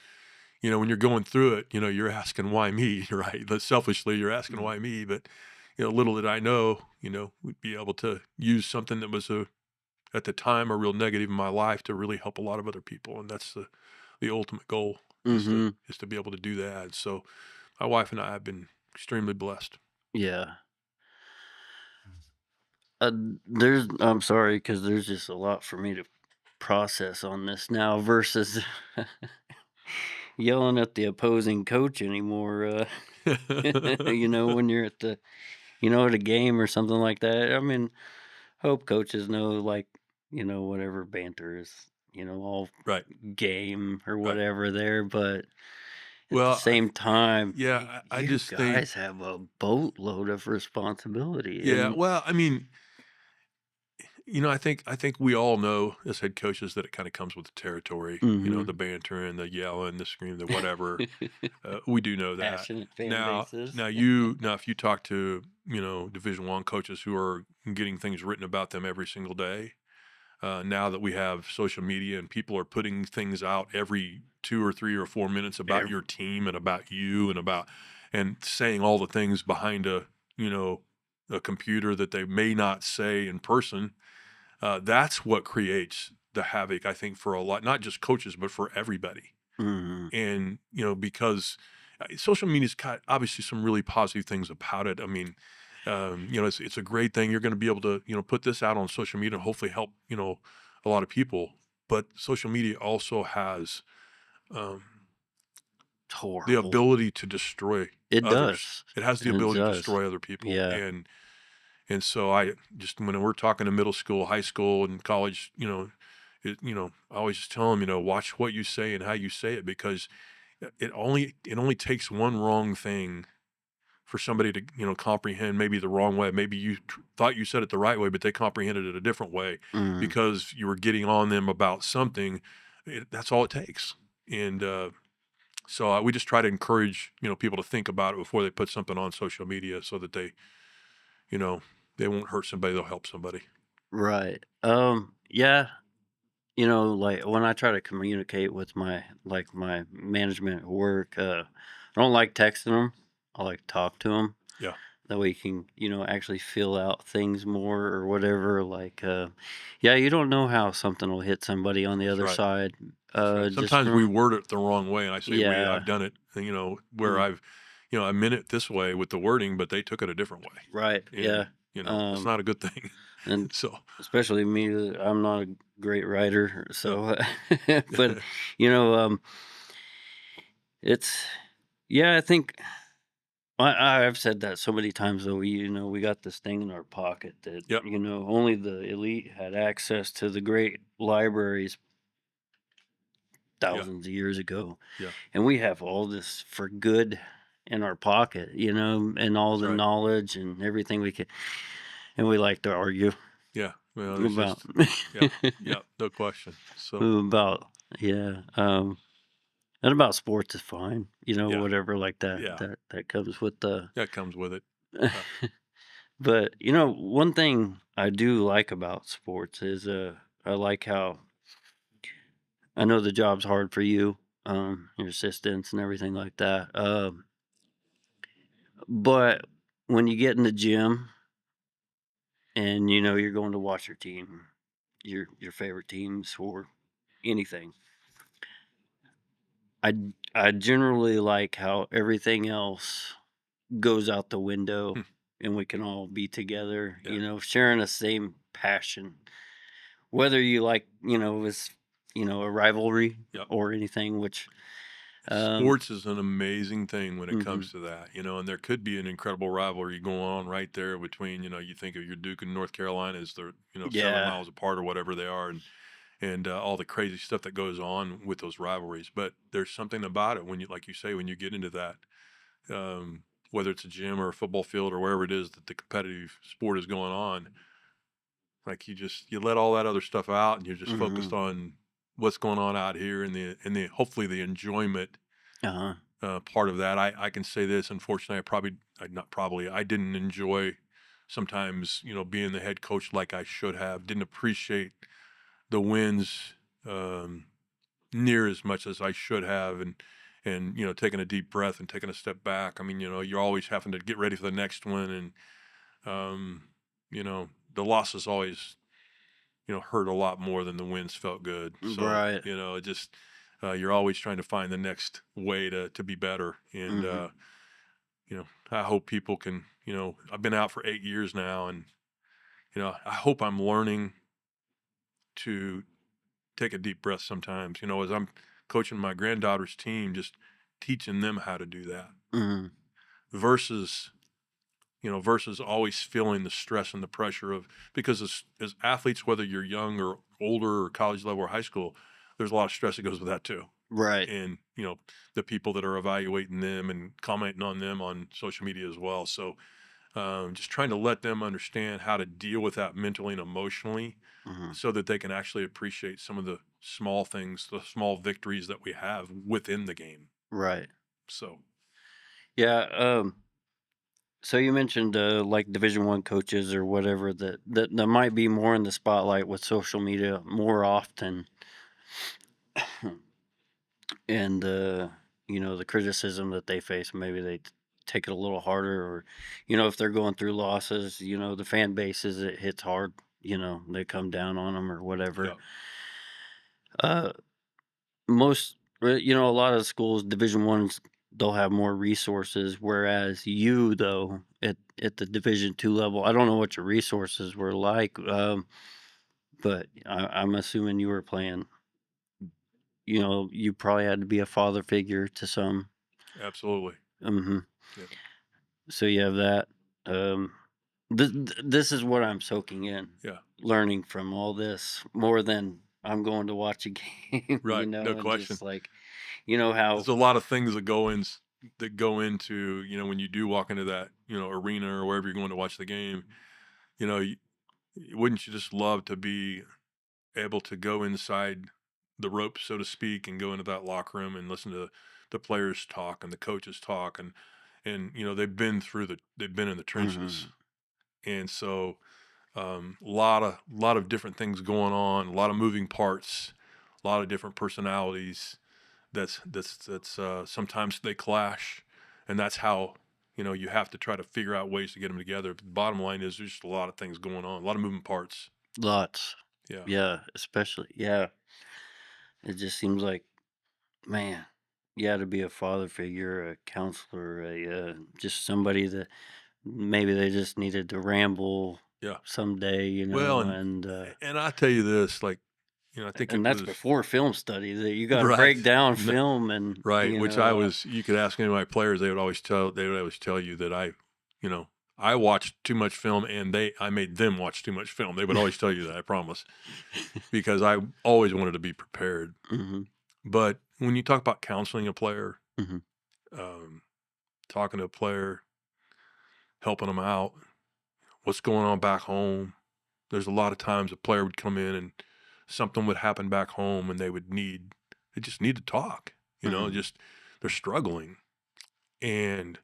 when you're going through it, you're asking why me, right? But selfishly, you're asking mm, why me, but little did I know, we'd be able to use something that was at the time a real negative in my life to really help a lot of other people, and that's the ultimate goal mhm. is to be able to do that. So my wife and I have been extremely blessed. Yeah. I'm sorry, because there's just a lot for me to process on this now versus yelling at the opposing coach anymore. When you're at a game or something like that. I mean, hope coaches know, like, whatever banter is, all Right, game or right. whatever there. But at the Well, same time, yeah, I you just think, guys have a boatload of responsibility. yeah. And Well, I mean, I think we all know as head coaches that it kind of comes with the territory. mhm. The banter and the yelling, the screaming, the whatever. We do know that. Passionate fan Now, bases. if you talk to Division 1 coaches who are getting things written about them every single day, now that we have social media and people are putting things out every 2 or 3 or 4 minutes about Ev your team and about you and saying all the things behind a computer that they may not say in person. That's what creates the havoc, I think, for a lot, not just coaches, but for everybody. Mhm. And, because social media's got obviously some really positive things about it. I mean, it's a great thing. You're going to be able to, put this out on social media and hopefully help, a lot of people. But social media also has um, It's the horrible. ability to destroy It others. does. It has the It ability to does. destroy other people. Yeah. And so I just, when we're talking to middle school, high school, and college, I always just tell them, watch what you say and how you say it, because it only takes one wrong thing for somebody to comprehend maybe the wrong way. Maybe you thought you said it the right way, but they comprehended it a different way Mhm. because you were getting on them about something. That's all it takes. And so we just try to encourage people to think about it before they put something on social media, so that you know they won't hurt somebody. They'll help somebody. Right. Yeah, like, when I try to communicate with my management at work, I don't like texting them. I like to talk to them. Yeah, That way you can, actually feel out things more or whatever. Like, yeah, you don't know how something will hit somebody on the that's other right. side. That's right. Just Sometimes we from, word it the wrong way, and I say we. yeah. I've done it, where Mm, I meant it this way with the wording, but they took it a different way. right. And Yeah. It's Um, not a good thing. and So, especially me, I'm not a great writer, yeah, so but you know, it's yeah, I think I've said that so many times though. We got this thing in our pocket that yep, only the elite had access to the great libraries yeah, thousands of years ago, yeah, and we have all this for good in our pocket, and all that's the right. knowledge and everything we can, and we like to argue Yeah, well, there's about just yeah, yeah, no question. So, about yeah, and about sports is fine, yeah, whatever like that yeah, that comes with the. that comes with it. Uh, But one thing I do like about sports is I like how I know the job's hard for you, your assistants and everything like that. But when you get in the gym and you're going to watch your team, your favorite teams or anything, I generally like how everything else goes out the window hmm, and we can all be together, yeah, sharing the same passion. Whether you like, it's, a rivalry yep. or anything, which, um, Sports is an amazing thing when it mhm. comes to that, and there could be an incredible rivalry going on right there between, you think of your Duke and North Carolina as they're, 7 Yeah. miles apart or whatever they are, and all the crazy stuff that goes on with those rivalries. But there's something about it when you, like you say, when you get into that, whether it's a gym or a football field or wherever it is that the competitive sport is going on, like you let all that other stuff out and you're just focused Mhm. on what's going on out here and the hopefully the enjoyment Uh-huh. part of that. I can say this. Unfortunately, I not probably, I didn't enjoy sometimes, being the head coach like I should have. Didn't appreciate the wins um, near as much as I should have, and taking a deep breath and taking a step back. I mean, you're always having to get ready for the next one, and um, the losses always hurt a lot more than the wins felt good. So Right. it just you're always trying to find the next way to be better, and Mhm. I hope people can. I've been out for 8 years now, and I hope I'm learning to take a deep breath sometimes. As I'm coaching my granddaughter's team, just teaching them how to do that Mhm. versus versus always feeling the stress and the pressure of, because as athletes, whether you're young or older or college level or high school, there's a lot of stress that goes with that too. Right. And the people that are evaluating them and commenting on them on social media as well. So just trying to let them understand how to deal with that mentally and emotionally Mhm. so that they can actually appreciate some of the small things, the small victories that we have within the game. Right. So, Yeah, so you mentioned, like, Division 1 coaches or whatever that might be more in the spotlight with social media more often, and, the criticism that they face, maybe they take it a little harder, or, if they're going through losses, the fan bases, it hits hard, they come down on them or whatever. yeah, Uh, a lot of schools, Division 1s, they'll have more resources, whereas you, though, at the Division 2 level, I don't know what your resources were like, but I'm assuming you were playing, you probably had to be a father figure to some. absolutely. Mhm. Yeah, So you have that. Um, this is what I'm soaking in, yeah, learning from all this more than I'm going to watch a game, right. No and question. just like, There's how. a lot of things that go into, when you do walk into that, arena or wherever you're going to watch the game, you know, you, wouldn't you just love to be able to go inside the ropes, so to speak, and go into that locker room and listen to the players talk and the coaches talk, and they've been in the trenches, Mhm. and so lot of different things going on, a lot of moving parts, a lot of different personalities. That's sometimes they clash, and that's how you have to try to figure out ways to get them together. But the bottom line is there's just a lot of things going on, a lot of moving parts. Lots. Yeah, Yeah, especially, yeah. It just seems like, man, yeah, to be a father figure, a counselor, just somebody that maybe they just needed to ramble Yeah. someday, Well, and I tell you this, like, I think and it that's was before film study that you got to right. break down No, film and right, which you could ask any of my players, they would always tell you that you know, I watched too much film and I made them watch too much film. They would always tell you that, I promise, because I always wanted to be prepared. hmm But when you talk about counseling a player, hmm um, talking to a player, helping them out, what's going on back home, there's a lot of times a player would come in and something would happen back home and they just need to talk, hmm just they're struggling. And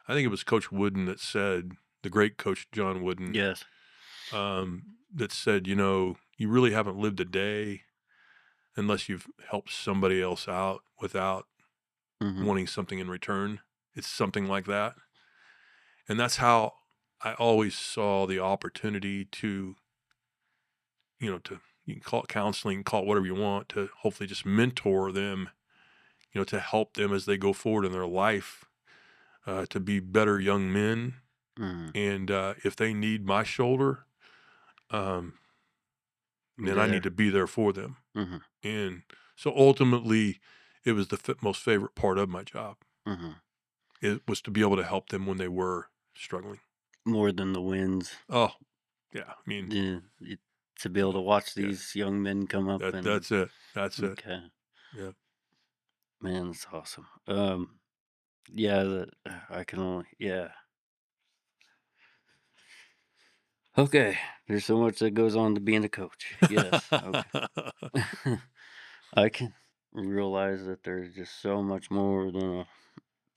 I think it was Coach Wooden that said, the great Coach John Wooden, yes. that said, you really haven't lived a day unless you've helped somebody else out without hmm wanting something in return. It's something like that. And that's how I always saw the opportunity to, you can call it counseling, call it whatever you want, to hopefully just mentor them, to help them as they go forward in their life, to be better young men. hmm And if they need my shoulder, um, then I need There. to be there for them. hmm And so ultimately, it was the most favorite part of my job. hmm It was to be able to help them when they were struggling. More than the wins. Oh, yeah. I mean, Yeah, to be able to watch yeah, these young men come up and that's it. That's it. okay, Yeah. man, that's awesome. Yeah, I can only yeah. Okay, there's so much that goes on to being a coach. Yes, okay. I can realize that there's just so much more than a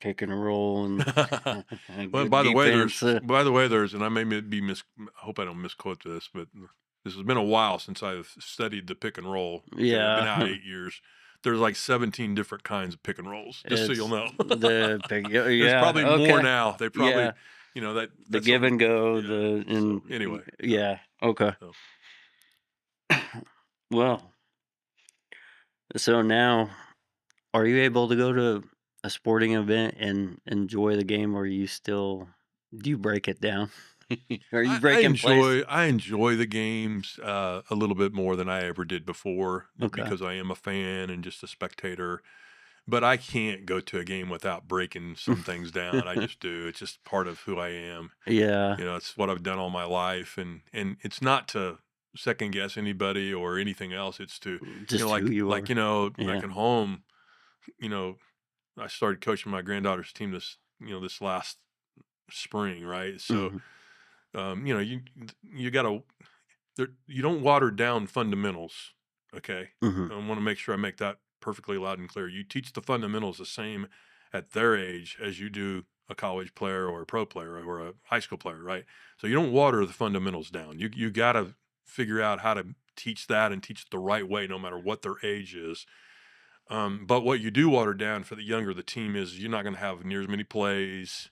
pick and roll and a Well, good defense. by the way, there's, and I may be I hope I don't misquote this, but this has been a while since I've studied the pick and roll. Okay. I've been Yeah, out 8 years. There's like 17 different kinds of pick and rolls, just so you'll it's know. the pick. There's Yeah, probably more okay. now. They probably, Yeah, the that's give something. and go. Yeah. The So and anyway, yeah. yeah. Okay. So Well, so now, are you able to go to a sporting event and enjoy the game, or you still do you break it down? Are you breaking plays? I enjoy the games a little bit more than I ever did before, Okay. because I am a fan and just a spectator. But I can't go to a game without breaking some things down. I just do. It's just part of who I am. Yeah, It's what I've done all my life, and it's not to second guess anybody or anything else. It's to, just who you are. like Yeah. at home, you know, I started coaching my granddaughter's team this last spring, right? So, Mhm. you got to, you don't water down fundamentals. Okay. Mhm. I want to make sure I make that perfectly loud and clear. You teach the fundamentals the same at their age as you do a college player or a pro player or a high school player, right? So you don't water the fundamentals down. You got to figure out how to teach that and teach it the right way, no matter what their age is. But what you do water down for the younger the team is, you're not going to have near as many plays.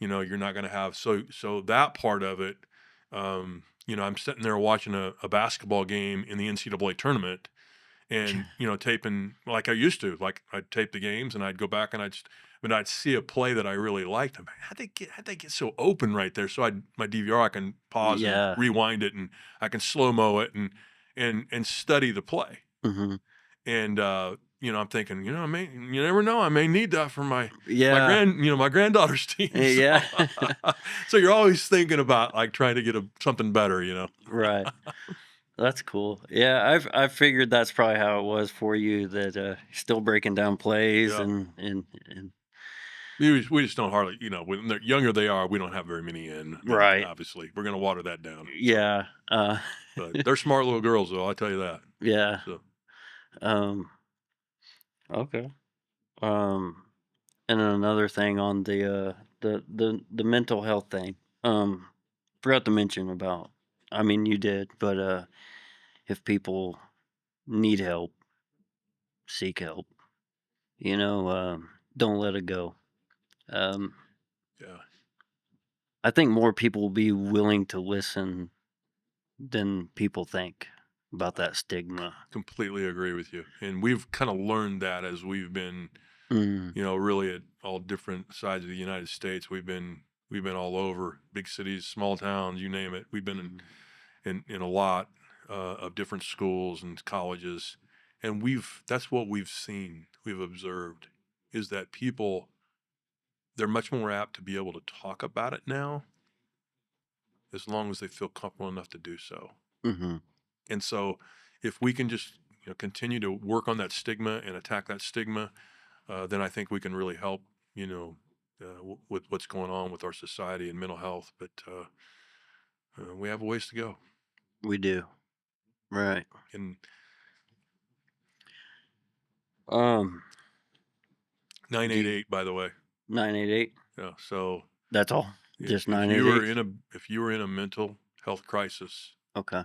You're not going to have, so that part of it. I'm sitting there watching a basketball game in the NCAA tournament, and taping like I used to. Like, I'd tape the games and I'd go back and when I'd see a play that I really liked, I'm like, how'd they get so open right there? So my DVR, I can pause and Yeah. rewind it, and I can slow mo it, and study the play. Mhm. And I'm thinking, you never know, I may need that for Yeah. my granddaughter's team. So, Yeah. so you're always thinking about, like, trying to get something better. Right. That's cool. Yeah, I've figured that's probably how it was for you that still breaking down plays Yeah. and We just don't hardly, when the younger they are, we don't have very many in. I mean, right. obviously, we're going to water that down. So, Yeah. but they're smart little girls, though. I'll tell you that. Yeah. So, Um okay. Um and then another thing on the mental health thing. Forgot to mention about I mean you did, but if people need help, seek help. Don't let it go. Um yeah, I think more people will be willing to listen than people think about I that stigma. completely agree with you. And we've kind of learned that as we've been, Mm, really at all different sides of the United States. We've been We've been all over, big cities, small towns, you name it. We've been Mhm. in a lot of different schools and colleges, and that's what we've seen, we've observed, is that people, they're much more apt to be able to talk about it now, as long as they feel comfortable enough to do so. Mhm. And so, if we can just continue to work on that stigma and attack that stigma, then I think we can really help. With what's going on with our society and mental health. But we have a ways to go. We do. Right. And Um, do you 988, by the way. 988? Yeah. So That's all? Just if you were 988? in a mental health crisis Okay.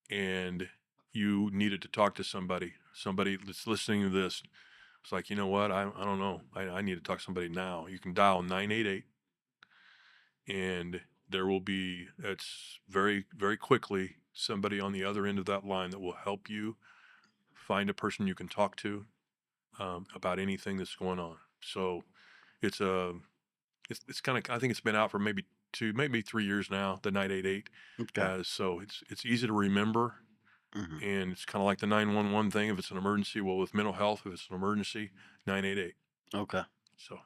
and you needed to talk to somebody that's listening to this, it's like, you know what, I don't know, I need to talk to somebody now. You can dial 988, and there will be, it's very, very quickly, somebody on the other end of that line that will help you find a person you can talk to about anything that's going on. So it's a it's kind of, I think it's been out for maybe 3 years now. The 988 Okay. has, so it's easy to remember, Mhm. and it's kind of like the 911 thing. If it's an emergency, well, with mental health, if it's an emergency, 988. Okay. So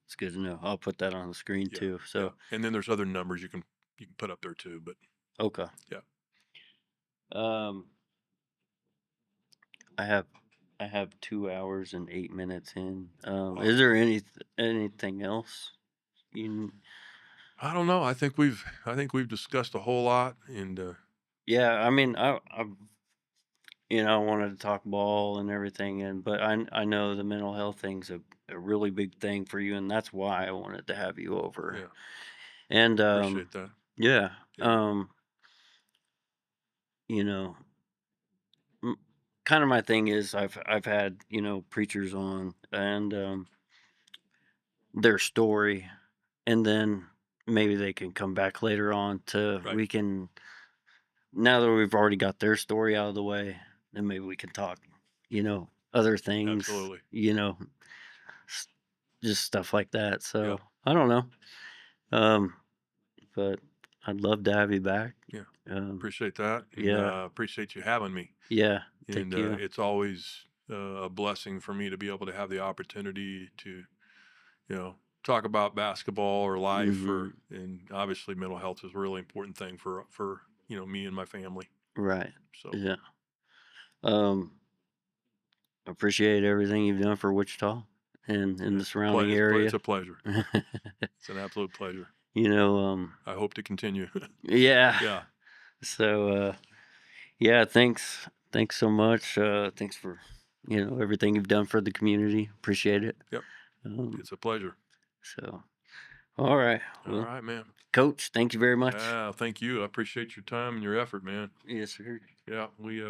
It's good to know. I'll put that on the screen yeah, too. yeah. So, And then there's other numbers you can put up there too. But okay. yeah. Um, I have I have 2 hours and 8 minutes in. Wow. Is there anything else you I don't know. I think we've discussed a whole lot, and Yeah, I mean, I wanted to talk ball and everything, but I know the mental health thing's a really big thing for you, and that's why I wanted to have you over. yeah, And appreciate that. yeah, Yeah. you know, kind of my thing is I've had preachers on and their story, and then maybe they can come back later on to Right. we can now that we've already got their story out of the way, then maybe we can talk, other things, Absolutely. s- just stuff like that. Yeah. So I don't know, um, but I'd love to have you back. Yeah. Um, Appreciate that, and yeah, appreciate you having me. yeah. And Thank you. it's always a blessing for me to be able to have the opportunity to, talk about basketball or life, Hmm. and obviously mental health is a really important thing for me and my family. Right. So Yeah. Um, Appreciate everything you've done for Wichita and in the surrounding it's area. a pleasure. It's an absolute pleasure. you know, um, I hope to continue. yeah. Yeah. So, yeah, thanks so much. Thanks for everything you've done for the community. Appreciate it. Yep. Um, It's a pleasure. so, all right. All Well, right, man. Coach, thank you very much. Thank you. I appreciate your time and your effort, man. Yes, sir. Yeah, we